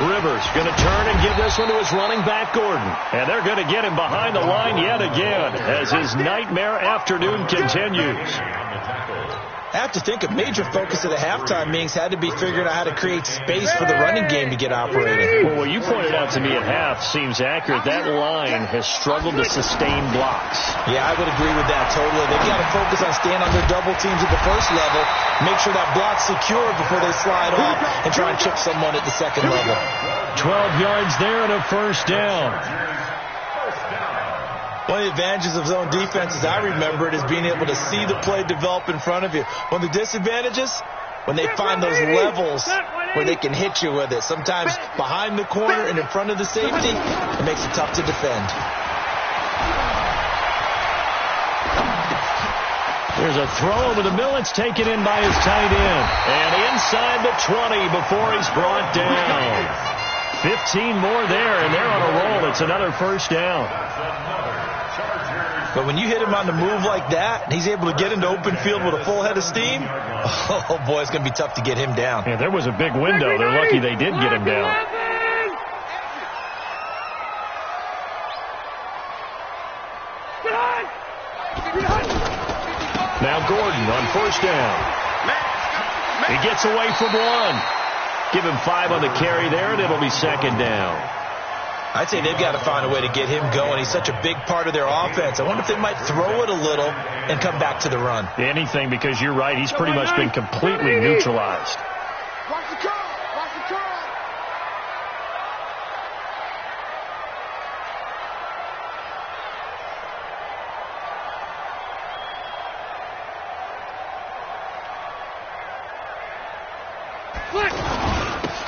Rivers going to turn and give this one to his running back, Gordon. And they're going to get him behind the line yet again as his nightmare afternoon continues. I have to think a major focus of the halftime meetings had to be figuring out how to create space for the running game to get operating. Well, what you pointed out to me at half seems accurate. That line has struggled to sustain blocks. Yeah, I would agree with that totally. They've got to focus on staying on their double teams at the first level, make sure that block's secure before they slide off, and try and chip someone at the second level. 12 yards there and a first down. One of the advantages of zone defense, as I remember it, is being able to see the play develop in front of you. One of the disadvantages, when they find those levels where they can hit you with it. Sometimes behind the corner and in front of the safety, it makes it tough to defend. There's a throw over the middle. It's taken in by his tight end. And inside the 20 before he's brought down. 15 more there, and they're on a roll. It's another first down. But when you hit him on the move like that, and he's able to get into open field with a full head of steam, oh, boy, it's going to be tough to get him down. Yeah, there was a big window. They're lucky they did get him down. Now Gordon on first down. He gets away from one. Give him 5 on the carry there, and it'll be second down. I'd say they've got to find a way to get him going. He's such a big part of their offense. I wonder if they might throw it a little and come back to the run. Anything, because you're right. He's pretty much been completely neutralized. Watch the curl. Watch the curl.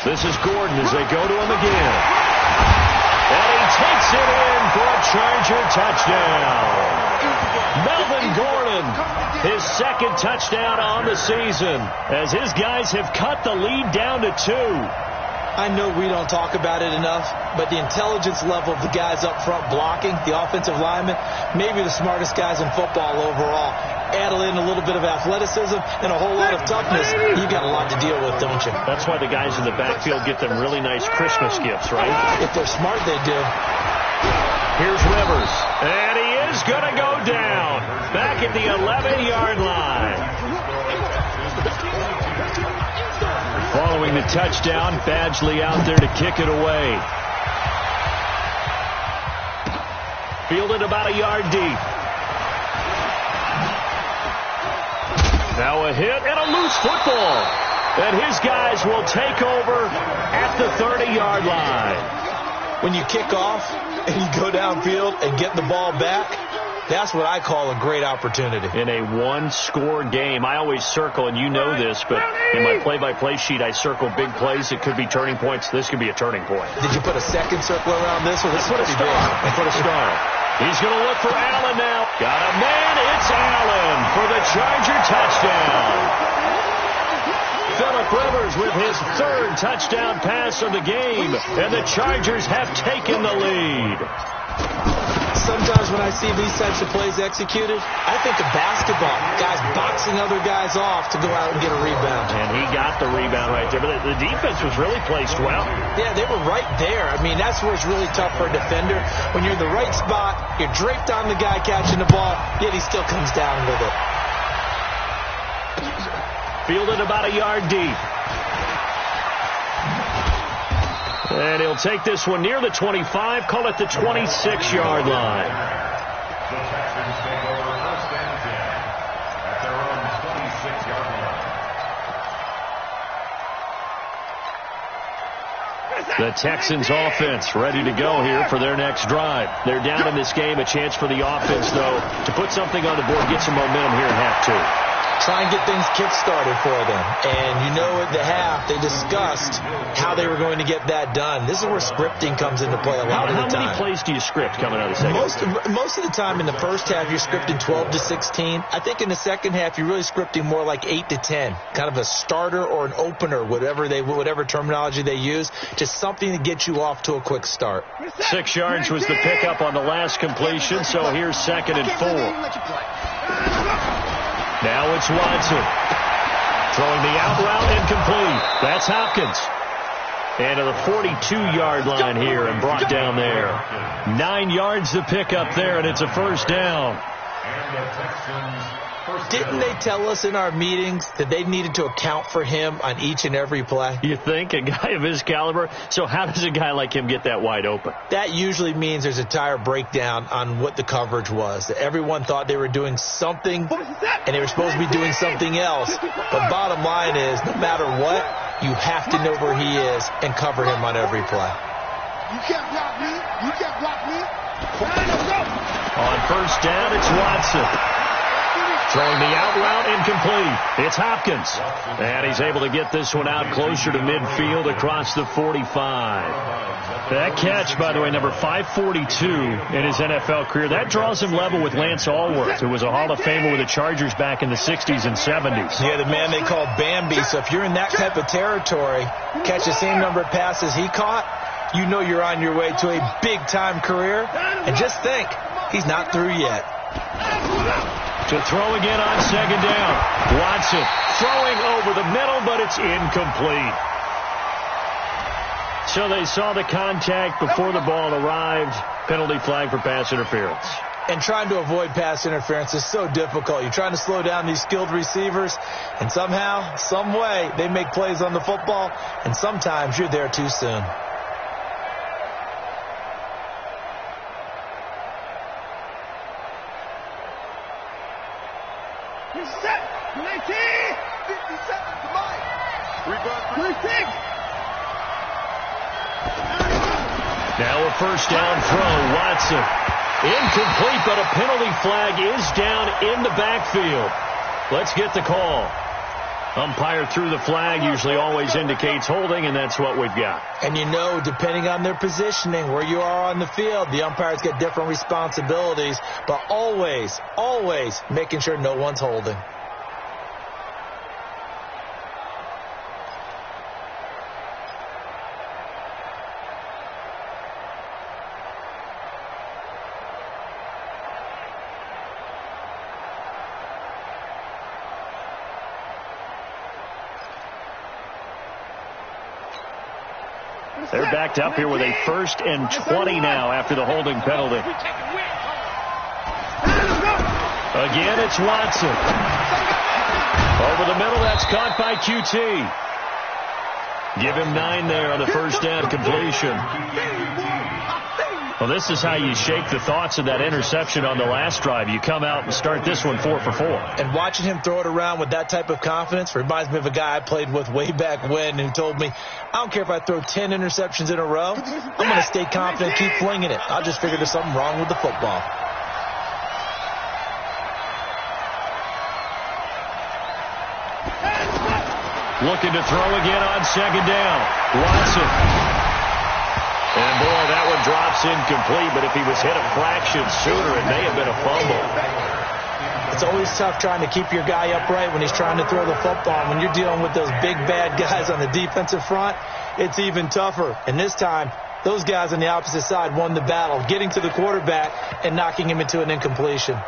This is Gordon as they go to him again. And he takes it in for a Charger touchdown. Melvin Gordon, his second touchdown on the season, as his guys have cut the lead down to 2. I know we don't talk about it enough, but the intelligence level of the guys up front blocking, the offensive linemen, maybe the smartest guys in football overall. Add in a little bit of athleticism and a whole lot of toughness, you've got a lot to deal with, don't you? That's why the guys in the backfield get them really nice Christmas gifts, right? If they're smart, they do. Here's Rivers, and he is going to go down back at the 11-yard line. Following the touchdown, Badgley out there to kick it away. Fielded about a yard deep. Now a hit and a loose football. And his guys will take over at the 30-yard line. When you kick off and you go downfield and get the ball back, that's what I call a great opportunity. In a one-score game, I always circle, and you know this, but in my play-by-play sheet, I circle big plays. It could be turning points. This could be a turning point. Did you put a second circle around this? Or this put a star. I put a star. He's going to look for Allen now. Got a man. It's Allen for the Charger touchdown. Phillip Rivers with his 3rd touchdown pass of the game, and the Chargers have taken the lead. Sometimes when I see these types of plays executed, I think of basketball. Guys boxing other guys off to go out and get a rebound. And he got the rebound right there. But the defense was really placed well. Yeah, they were right there. I mean, that's where it's really tough for a defender. When you're in the right spot, you're draped on the guy catching the ball, yet he still comes down with it. Fielded about a yard deep. And he'll take this one near the 25, call it the 26-yard line. The Texans take over first and 10 at their own 26-yard line. The Texans offense ready to go here for their next drive. They're down in this game. A chance for the offense, though, to put something on the board, get some momentum here in half 2. Try and get things kick-started for them. And you know at the half, they discussed how they were going to get that done. This is where scripting comes into play a lot of the time. How many plays do you script coming out of the second? Most of the time in the first half, you're scripting 12 to 16. I think in the second half, you're really scripting more like 8 to 10. Kind of a starter or an opener, whatever terminology they use. Just something to get you off to a quick start. 6 yards was the pickup on the last completion, so here's 2nd and 4. Now it's Watson. Throwing the out route incomplete. That's Hopkins. And to the 42-yard line here and brought down there. 9 yards to pick up there, and it's a first down. And the Texans Didn't they tell us in our meetings that they needed to account for him on each and every play? You think? A guy of his caliber? So how does a guy like him get that wide open? That usually means there's a entire breakdown on what the coverage was. That everyone thought they were doing something, and they were supposed to be doing something else. But bottom line is, no matter what, you have to know where he is and cover him on every play. You can't block me. You can't block me. Let's go. On first down, it's Watson. Throwing the out route, incomplete. It's Hopkins. And he's able to get this one out closer to midfield across the 45. That catch, by the way, number 542 in his NFL career, that draws him level with Lance Allworth, who was a Hall of Famer with the Chargers back in the 60s and 70s. Yeah, the man they call Bambi. So if you're in that type of territory, catch the same number of passes he caught, you know you're on your way to a big-time career. And just think, he's not through yet. To throw again on second down. Watson throwing over the middle, but it's incomplete. So they saw the contact before the ball arrived. Penalty flag for pass interference. And trying to avoid pass interference is so difficult. You're trying to slow down these skilled receivers, and somehow, some way, they make plays on the football, and sometimes you're there too soon. Now a first down throw. Watson. Incomplete, but a penalty flag is down in the backfield. Let's get the call. Umpire threw the flag, usually always indicates holding, and that's what we've got. And you know, depending on their positioning, where you are on the field, the umpires get different responsibilities, but always, always making sure no one's holding. They're backed up here with a 1st and 20 now after the holding penalty. Again, it's Watson. Over the middle, that's caught by QT. Give him 9 there on the first down completion. Well, this is how you shake the thoughts of that interception on the last drive. You come out and start this one 4 for 4. And watching him throw it around with that type of confidence reminds me of a guy I played with way back when who told me, I don't care if I throw 10 interceptions in a row. I'm going to stay confident, keep flinging it. I'll just figure there's something wrong with the football. Looking to throw again on second down. Watson. And, boy, that one drops incomplete, but if he was hit a fraction sooner, it may have been a fumble. It's always tough trying to keep your guy upright when he's trying to throw the football. When you're dealing with those big, bad guys on the defensive front, it's even tougher. And this time, those guys on the opposite side won the battle, getting to the quarterback and knocking him into an incompletion.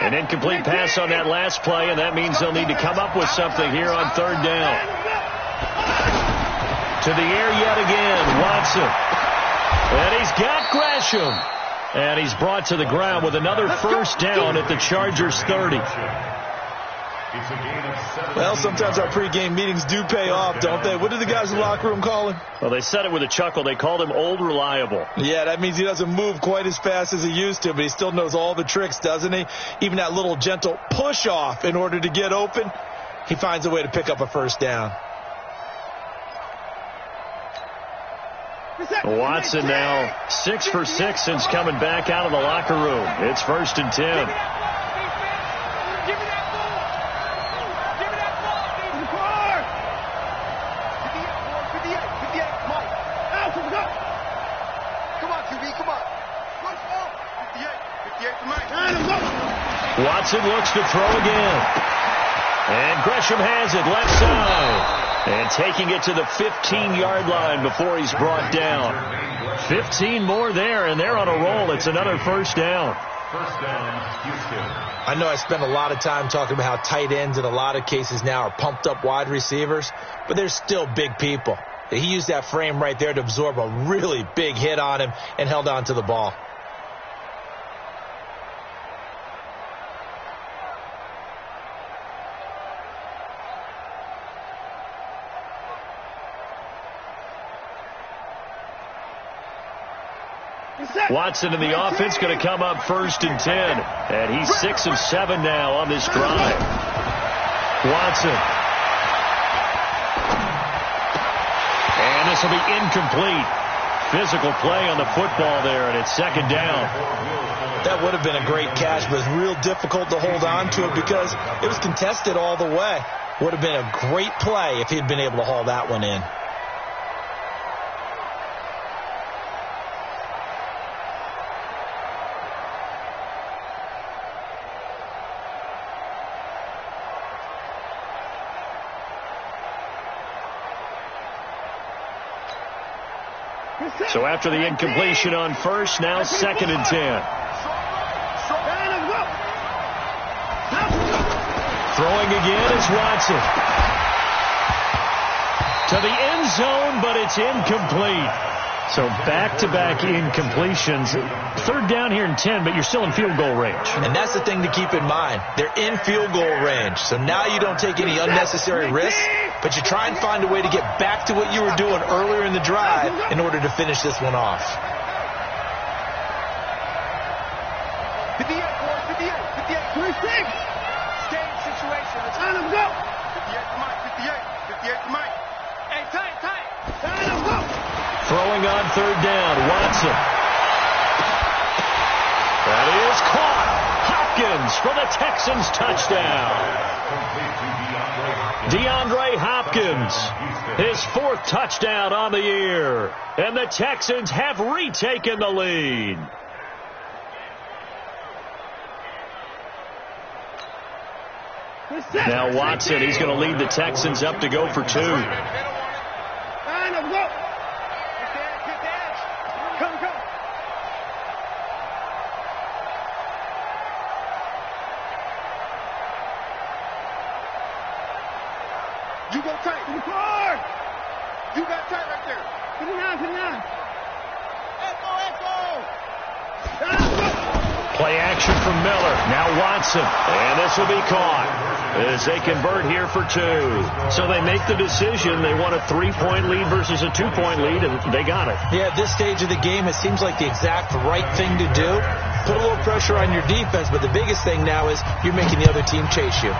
An incomplete pass on that last play, and that means they'll need to come up with something here on third down. To the air yet again, Watson. And he's got Gresham. And he's brought to the ground with another first down at the Chargers 30. Well, sometimes our pregame meetings do pay off, don't they? What did the guys in the locker room call him? Well, they said it with a chuckle. They called him Old Reliable. Yeah, that means he doesn't move quite as fast as he used to, but he still knows all the tricks, doesn't he? Even that little gentle push-off in order to get open, he finds a way to pick up a first down. Watson now 6 for 6 since coming back out of the locker room. It's 1st and 10. Watson looks to throw again. And Gresham has it left side. And taking it to the 15-yard line before he's brought down. 15 more there, and they're on a roll. It's another first down. First down, Houston. I know I spend a lot of time talking about how tight ends in a lot of cases now are pumped up wide receivers, but they're still big people. He used that frame right there to absorb a really big hit on him and held on to the ball. Watson in the offense going to come up 1st and 10. And he's 6 of 7 now on this drive. Watson. And this will be incomplete. physical play on the football there, and it's second down. That would have been a great catch, but it's real difficult to hold on to it because it was contested all the way. Would have been a great play if he'd been able to haul that one in. So after the incompletion on first, now second and 10. Throwing again is Watson. To the end zone, but it's incomplete. So back-to-back incompletions. Third down here and 10, but you're still in field goal range. And that's the thing to keep in mind. They're in field goal range. So now you don't take any unnecessary risks, but you try and find a way to get back to what you were doing earlier in the drive in order to finish this one off. 58, boys, 58, 56. Game situation. Let's go. 58 to Mike, 58 to Mike. Hey, tight. Time to go. Throwing on third down, Watson. That is caught. Hopkins for the Texans touchdown. DeAndre Hopkins, his fourth touchdown on the year. And the Texans have retaken the lead. Now Watson, he's going to lead the Texans up to go for two. You go tight. You hard. You got tight right there. Put it down. Echo. Play action from Miller. Now Watson. And this will be caught as they convert here for two. So they make the decision. They want a 3-point lead versus a 2-point lead, and they got it. Yeah, at this stage of the game, it seems like the exact right thing to do. Put a little pressure on your defense, but the biggest thing now is you're making the other team chase you.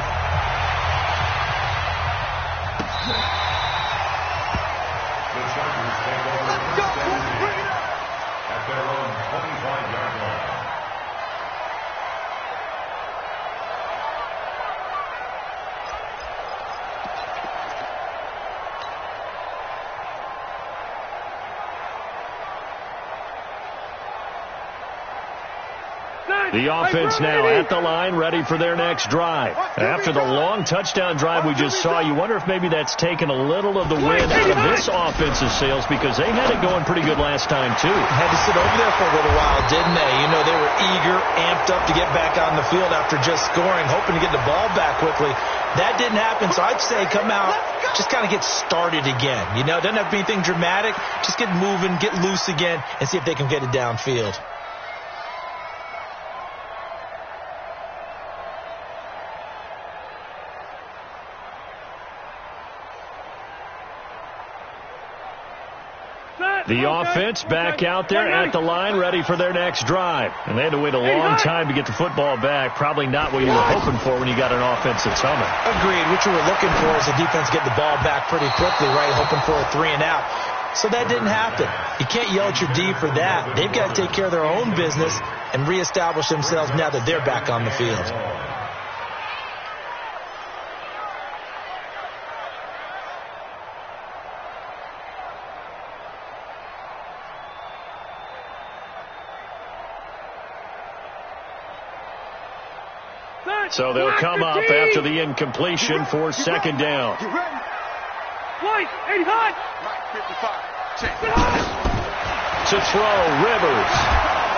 The offense now at the line, ready for their next drive. After the long touchdown drive we just saw, you wonder if maybe that's taken a little of the wind out of this offense's sails, because they had it going pretty good last time, too. Had to sit over there for a little while, didn't they? You know, they were eager, amped up to get back on the field after just scoring, hoping to get the ball back quickly. That didn't happen, so I'd say come out, just kind of get started again. You know, it doesn't have to be anything dramatic. Just get moving, get loose again, and see if they can get it downfield. The offense back out there at the line, ready for their next drive. And they had to wait a long time to get the football back. Probably not what you were hoping for when you got an offense that's humming. Agreed. What you were looking for is the defense get the ball back pretty quickly, right? Hoping for a 3-and-out. So that didn't happen. You can't yell at your D for that. They've got to take care of their own business and reestablish themselves now that they're back on the field. So they'll come up after the incompletion for second down. White, 85. Mike, 55. Check. To throw, Rivers.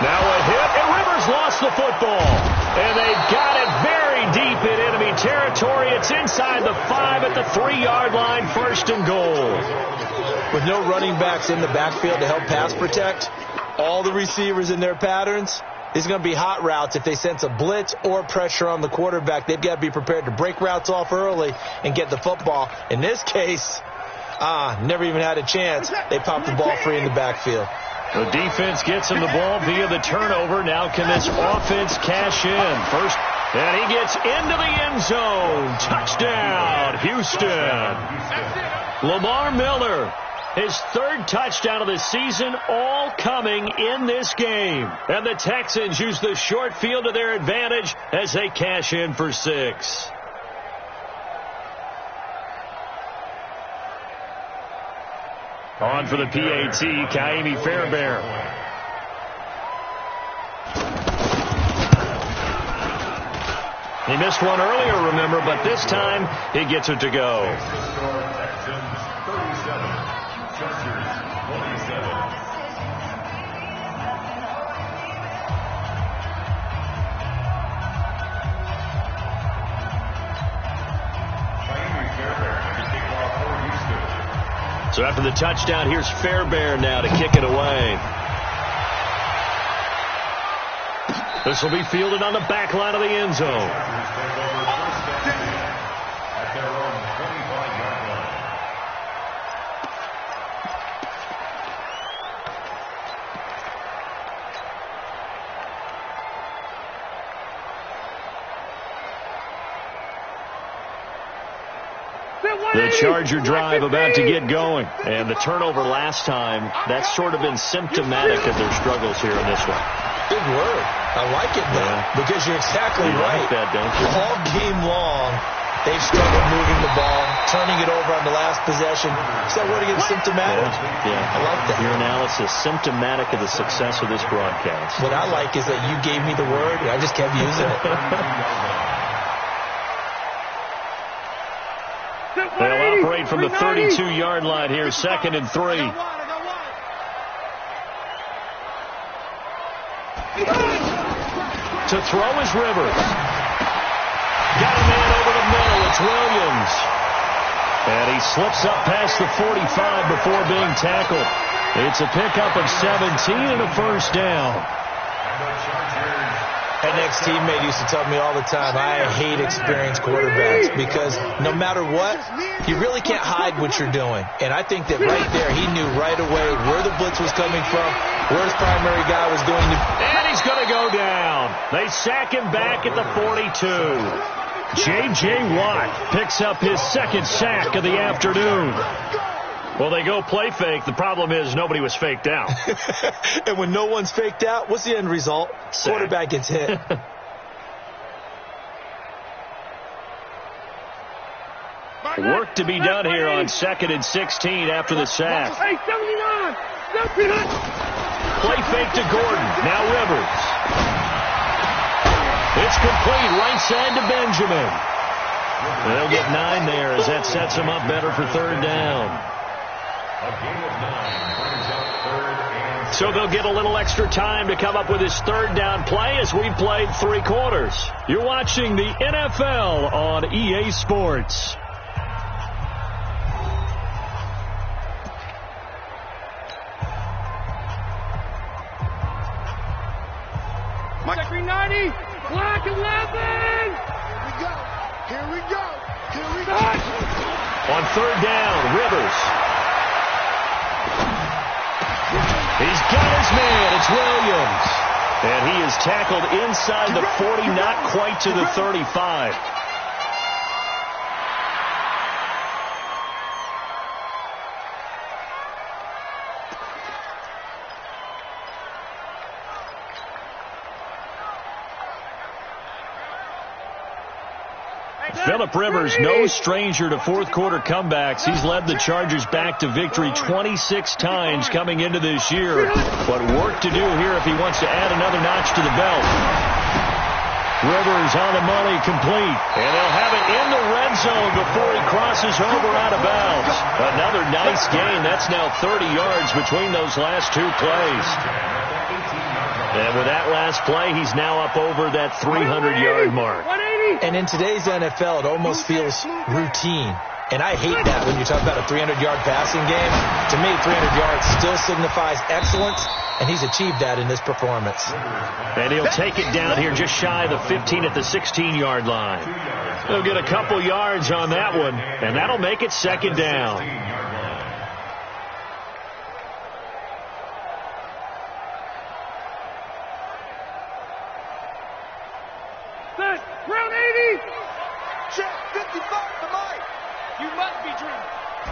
Now a hit, and Rivers lost the football. And they got it very deep in enemy territory. It's inside the 5 at the 3-yard line, first and goal. With no running backs in the backfield to help pass protect, all the receivers in their patterns, these are going to be hot routes. If they sense a blitz or pressure on the quarterback, they've got to be prepared to break routes off early and get the football. In this case, never even had a chance. They popped the ball free in the backfield. The defense gets him the ball via the turnover. Now can this offense cash in? First, and he gets into the end zone. Touchdown, Houston. Lamar Miller His third touchdown of the season, all coming in this game. And the Texans use the short field to their advantage as they cash in for 6. On for the PAT, Kaimi Fairbairn. He missed one earlier, remember, but this time he gets it to go. So after the touchdown, here's Fairbairn now to kick it away. This will be fielded on the back line of the end zone. The Charger drive about to get going. And the turnover last time, that's sort of been symptomatic of their struggles here in this one. Big word. I like it now because you're exactly right. Like that, don't you? All game long, they've struggled moving the ball, turning it over on the last possession. Is that word again, symptomatic? Yeah. I like that. Your analysis, symptomatic of the success of this broadcast. What I like is that you gave me the word, and I just kept using it. They'll operate from the 32-yard line here, 2nd and 3. To throw is Rivers. Got a man over the middle. It's Williams. And he slips up past the 45 before being tackled. It's a pickup of 17 and a first down. An ex-teammate used to tell me all the time, I hate experienced quarterbacks because no matter what, you really can't hide what you're doing. And I think that right there, he knew right away where the blitz was coming from, where his primary guy was going to. And he's going to go down. They sack him back at the 42. J.J. Watt picks up his second sack of the afternoon. Well, they go play fake. The problem is nobody was faked out. And when no one's faked out, what's the end result? Sack. Quarterback gets hit. Work to be done here on 2nd and 16 after the sack. Hey, 79! Play fake to Gordon. Now Rivers. It's complete right side to Benjamin. They'll get 9 there as that sets them up better for 3rd down. So they'll get a little extra time to come up with his 3rd down play as we played 3 quarters. You're watching the NFL on EA Sports. Mike 390, black 11. Here we go. On 3rd down, Rivers. He's got his man. It's Williams. And he is tackled inside the 40, not quite to the 35. Phillip Rivers, no stranger to fourth-quarter comebacks. He's led the Chargers back to victory 26 times coming into this year. But work to do here if he wants to add another notch to the belt. Rivers on the money, complete. And they'll have it in the red zone before he crosses over out of bounds. Another nice gain. That's now 30 yards between those last 2 plays. And with that last play, he's now up over that 300-yard mark. And in today's NFL, it almost feels routine. And I hate that when you talk about a 300-yard passing game. To me, 300 yards still signifies excellence, and he's achieved that in this performance. And he'll take it down here just shy of the 15 at the 16-yard line. He'll get a couple yards on that one, and that'll make it 2nd down. Round 80. Check 55 to Mike. You must be dreaming.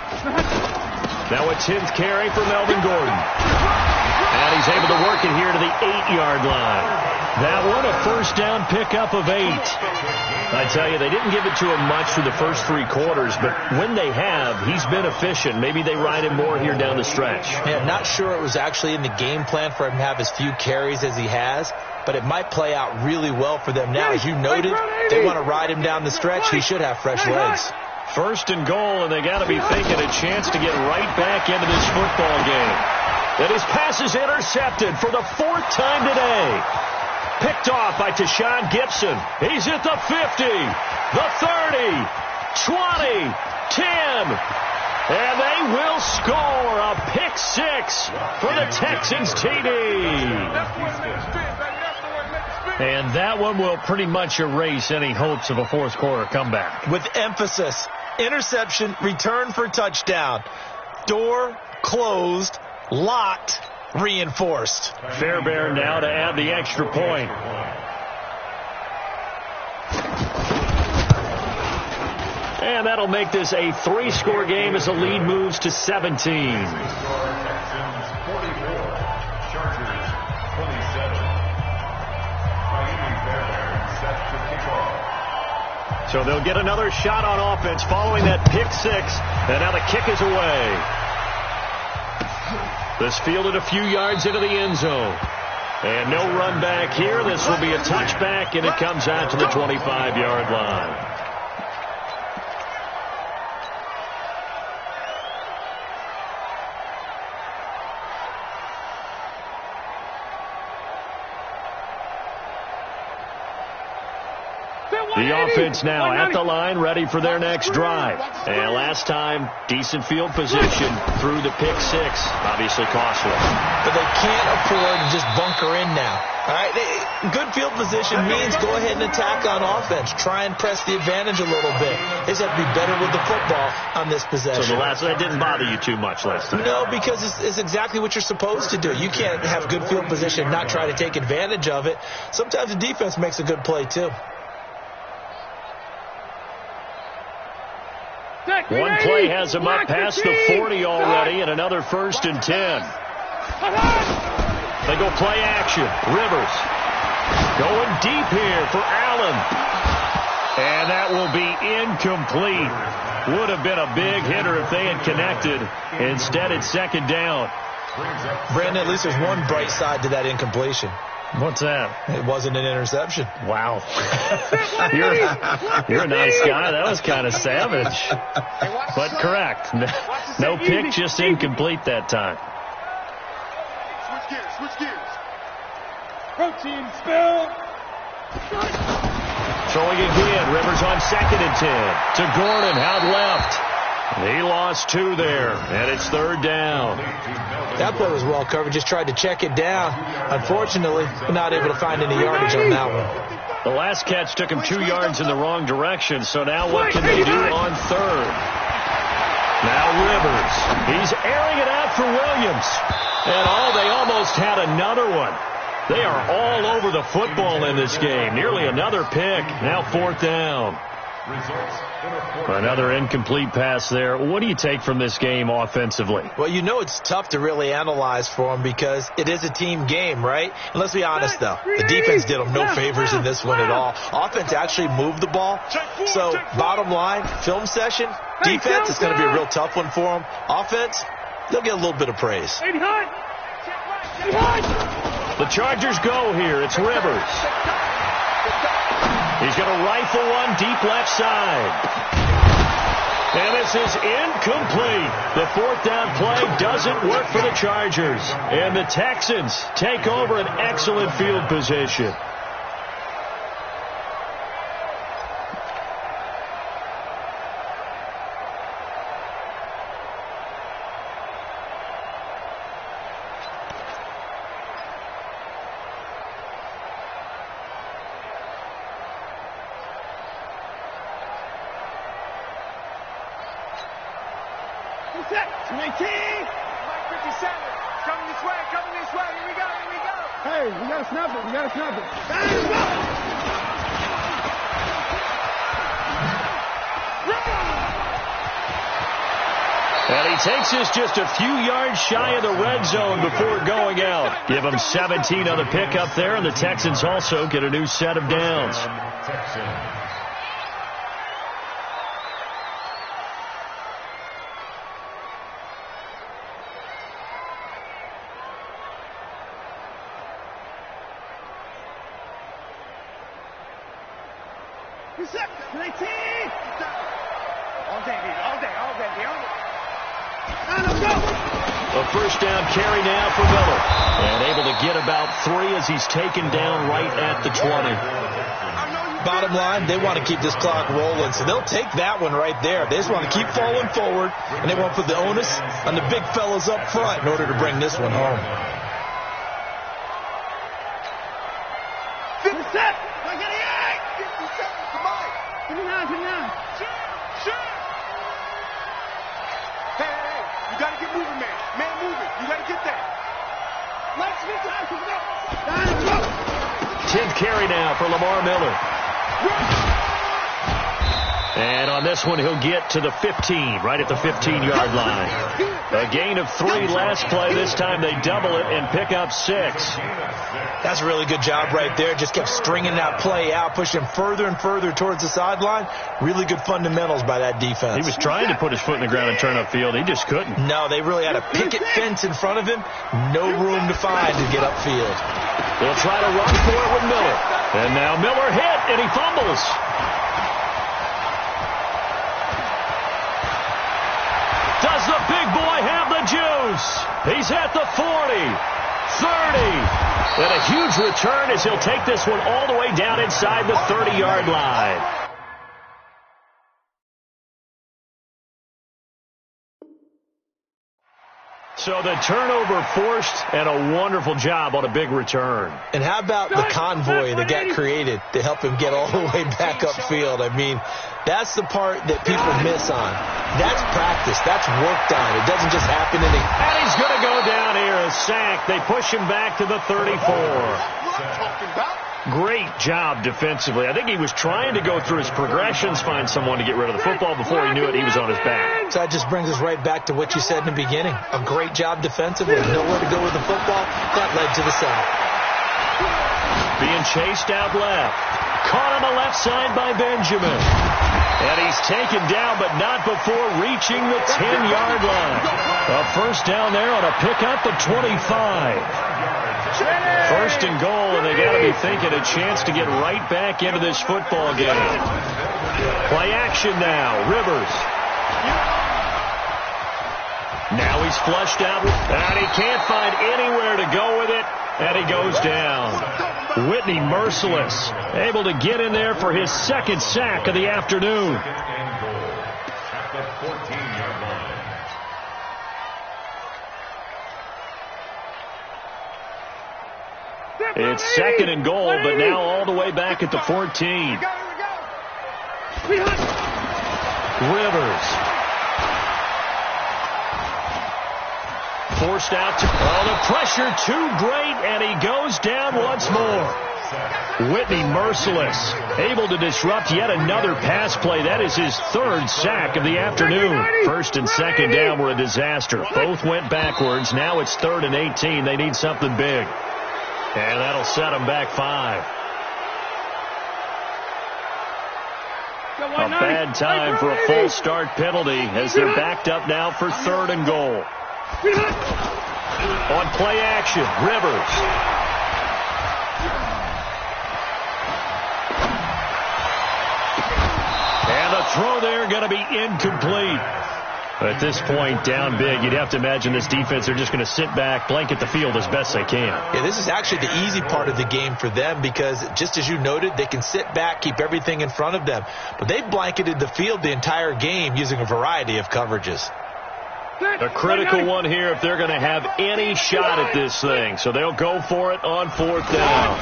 Now a 10th carry for Melvin Gordon. And he's able to work it here to the 8-yard line. That one, a first down pickup of 8. I tell you, they didn't give it to him much through the first 3 quarters, but when they have, he's been efficient. Maybe they ride him more here down the stretch. Yeah, not sure it was actually in the game plan for him to have as few carries as he has, but it might play out really well for them now. As you noted, they want to ride him down the stretch. He should have fresh legs. First and goal, and they got to be thinking a chance to get right back into this football game. And his pass is intercepted for the 4th time today. Picked off by Tashawn Gibson. He's at the 50, the 30, 20, 10. And they will score a pick 6 for the Texans TD. And that one will pretty much erase any hopes of a fourth quarter comeback. With emphasis, interception, return for touchdown. Door closed, locked, reinforced. Fairbairn now to add the extra point. And that'll make this a 3-score game as the lead moves to 17. Texans 44, Chargers 27. Miami Fairbairn set to kick off. So they'll get another shot on offense following that pick 6. And now the kick is away. This fielded a few yards into the end zone. And no run back here. This will be a touchback, and it comes out to the 25-yard line. The offense now at the line, ready for their next drive. And last time, decent field position through the pick 6. Obviously costly. But they can't afford to just bunker in now. All right, good field position means go ahead and attack on offense. Try and press the advantage a little bit. They just have to be better with the football on this possession. So that didn't bother you too much last time? No, because it's exactly what you're supposed to do. You can't have good field position and not try to take advantage of it. Sometimes the defense makes a good play, too. One play has him up past the 40 already, and another 1st and 10. They go play action. Rivers going deep here for Allen. And that will be incomplete. Would have been a big hitter if they had connected. Instead, it's 2nd down. Brandon, at least there's one bright side to that incompletion. What's that? It wasn't an interception. Wow. You're a nice guy. That was kind of savage. But correct. No pick, just incomplete that time. Switch gears. Protein spill. Throwing again. Rivers on 2nd and 10. To Gordon, out left. He lost 2 there, and it's 3rd down. That play was well covered. Just tried to check it down. Unfortunately, not able to find any yardage on that one. The last catch took him 2 yards in the wrong direction, so now what can they do on 3rd? Now Rivers. He's airing it out for Williams. And they almost had another one. They are all over the football in this game. Nearly another pick. Now 4th down. Another incomplete pass there. What do you take from this game offensively? Well, you know it's tough to really analyze for them because it is a team game, right? And let's be honest, though. The defense did them no favors in this one at all. Offense actually moved the ball. So, bottom line, film session, defense is going to be a real tough one for them. Offense, they'll get a little bit of praise. The Chargers go here. It's Rivers. He's going to rifle one deep left side. And this is incomplete. The 4th down play doesn't work for the Chargers. And the Texans take over an excellent field position. And he takes this just a few yards shy of the red zone before going out. Give him 17 on the pickup there, and the Texans also get a new set of downs. A first down carry now for Miller. And able to get about 3 as he's taken down right at the 20. Bottom line, they want to keep this clock rolling, so they'll take that one right there. They just want to keep falling forward, and they want to put the onus on the big fellas up front in order to bring this one home. You got to get moving, man. Man moving. You got to get that. 10th carry now for Lamar Miller. And on this one, he'll get to the 15, right at the 15-yard line. A gain of 3 last play. This time they double it and pick up 6. That's a really good job right there. Just kept stringing that play out, pushing him further and further towards the sideline. Really good fundamentals by that defense. He was trying to put his foot in the ground and turn upfield. He just couldn't. No, they really had a picket fence in front of him. No room to find to get upfield. They'll try to run for it with Miller. And now Miller hit, and he fumbles. Does the big boy have the juice? He's at the 40, 30. And a huge return as he'll take this one all the way down inside the 30-yard line. So the turnover forced, and a wonderful job on a big return. And how about the convoy that got created to help him get all the way back upfield? I mean, that's the part that people miss on. That's practice. That's worked on. It doesn't just happen in a... And he's going to go down here, a sack. They push him back to the 34. Great job defensively. I think he was trying to go through his progressions, find someone to get rid of the football. Before he knew it, he was on his back. So that just brings us right back to what you said in the beginning. A great job defensively. Nowhere to go with the football. That led to the sack. Being chased out left. Caught on the left side by Benjamin. And he's taken down, but not before reaching the 10-yard line. A first down there on a pickup of 25. First and goal, and they got to be thinking a chance to get right back into this football game. Play action now. Rivers. Now he's flushed out, and he can't find anywhere to go with it, and he goes down. Whitney merciless, able to get in there for his second sack of the afternoon. It's second and goal, but now all the way back at the 14. Rivers. Forced out to... Oh, the pressure too great, and he goes down once more. Whitney merciless, able to disrupt yet another pass play. That is his third sack of the afternoon. First and second down were a disaster. Both went backwards. Now it's 3rd and 18. They need something big. And that'll set them back 5. A bad time for a false start penalty as they're backed up now for 3rd and goal. On play action, Rivers. And the throw there going to be incomplete. At this point, down big, you'd have to imagine this defense are just going to sit back, blanket the field as best they can. Yeah, this is actually the easy part of the game for them because, just as you noted, they can sit back, keep everything in front of them. But they've blanketed the field the entire game using a variety of coverages. A critical one here if they're going to have any shot at this thing. So they'll go for it on 4th down.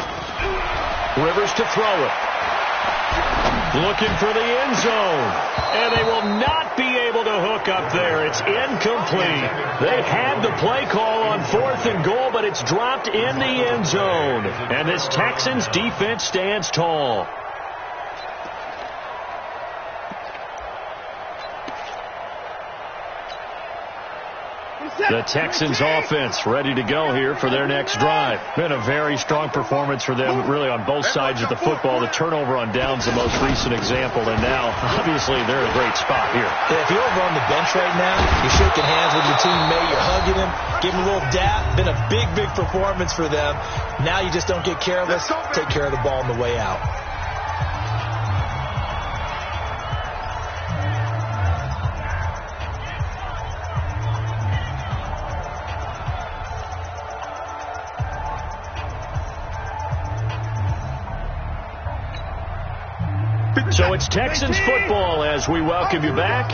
Rivers to throw it. Looking for the end zone. And they will not be able to hook up there. It's incomplete. They had the play call on 4th and goal, but it's dropped in the end zone. And this Texans defense stands tall. The Texans offense ready to go here for their next drive. Been a very strong performance for them really on both sides of the football. The turnover on downs the most recent example, and now obviously they're in a great spot here. Yeah, if you're over on the bench right now, you're shaking hands with your teammate, you're hugging him, giving him a little dap. Been a big performance for them. Now you just don't get careless. Take care of the ball on the way out. So it's Texans football as we welcome you back.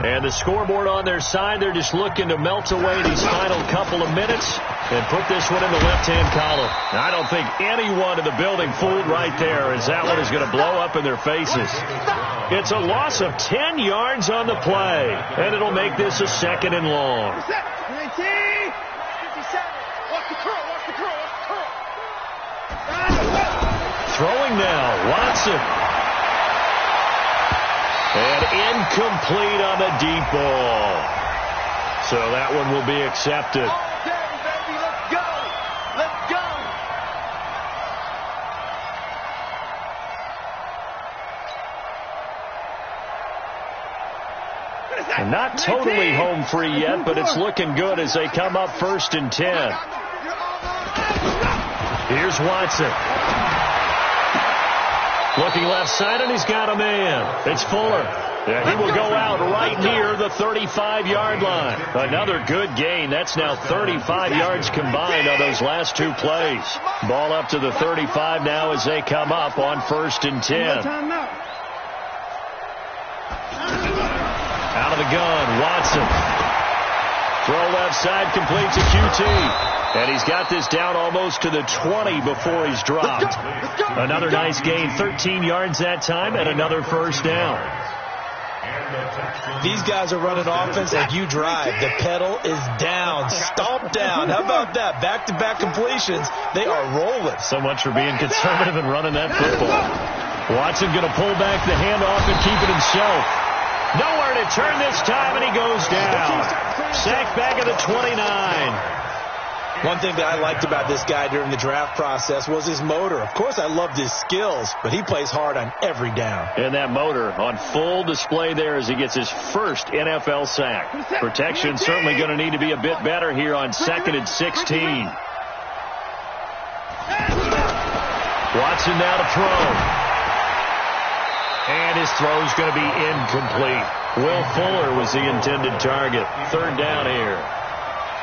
And the scoreboard on their side, they're just looking to melt away these final couple of minutes and put this one in the left-hand column. I don't think anyone in the building fooled right there, as that one is going to blow up in their faces. It's a loss of 10 yards on the play, and it'll make this a 2nd and long. Throwing now, Watson. And incomplete on the deep ball. So that one will be accepted. And not totally home free yet, but it's looking good as they come up 1st and 10. Here's Watson. Looking left side, and he's got a man. It's Fuller. Yeah, he will go out right near the 35-yard line. Another good gain. That's now 35 yards combined on those last 2 plays. Ball up to the 35 now as they come up on 1st and 10. Out of the gun, Watson. Throw left side, completes a QT. And he's got this down almost to the 20 before he's dropped. Another nice gain, 13 yards that time, and another 1st down. These guys are running offense like you drive. The pedal is down, stomp down. How about that? Back-to-back completions. They are rolling. So much for being conservative and running that football. Watson going to pull back the handoff and keep it himself. Nowhere to turn this time, and he goes down. Sacked back at the 29. One thing that I liked about this guy during the draft process was his motor. Of course, I loved his skills, but he plays hard on every down. And that motor on full display there as he gets his first NFL sack. Protection certainly going to need to be a bit better here on 2nd and 16. Watson now to throw. And his throw's going to be incomplete. Will Fuller was the intended target. 3rd down here.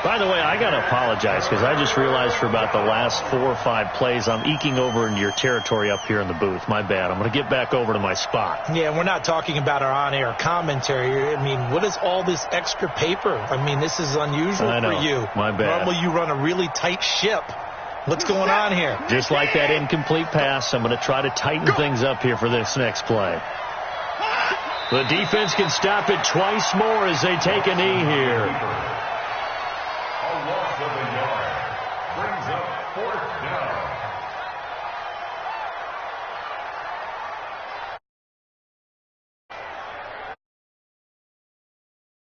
By the way, I got to apologize because I just realized for about the last 4 or 5 plays I'm eking over into your territory up here in the booth. My bad. I'm going to get back over to my spot. Yeah, we're not talking about our on-air commentary. I mean, what is all this extra paper? I mean, this is unusual for you. My bad. Normally you run a really tight ship. What's going on here? Just like that incomplete pass, I'm going to try to tighten things up here for this next play. The defense can stop it twice more as they take a knee here. A loss of a yard brings up 4th down.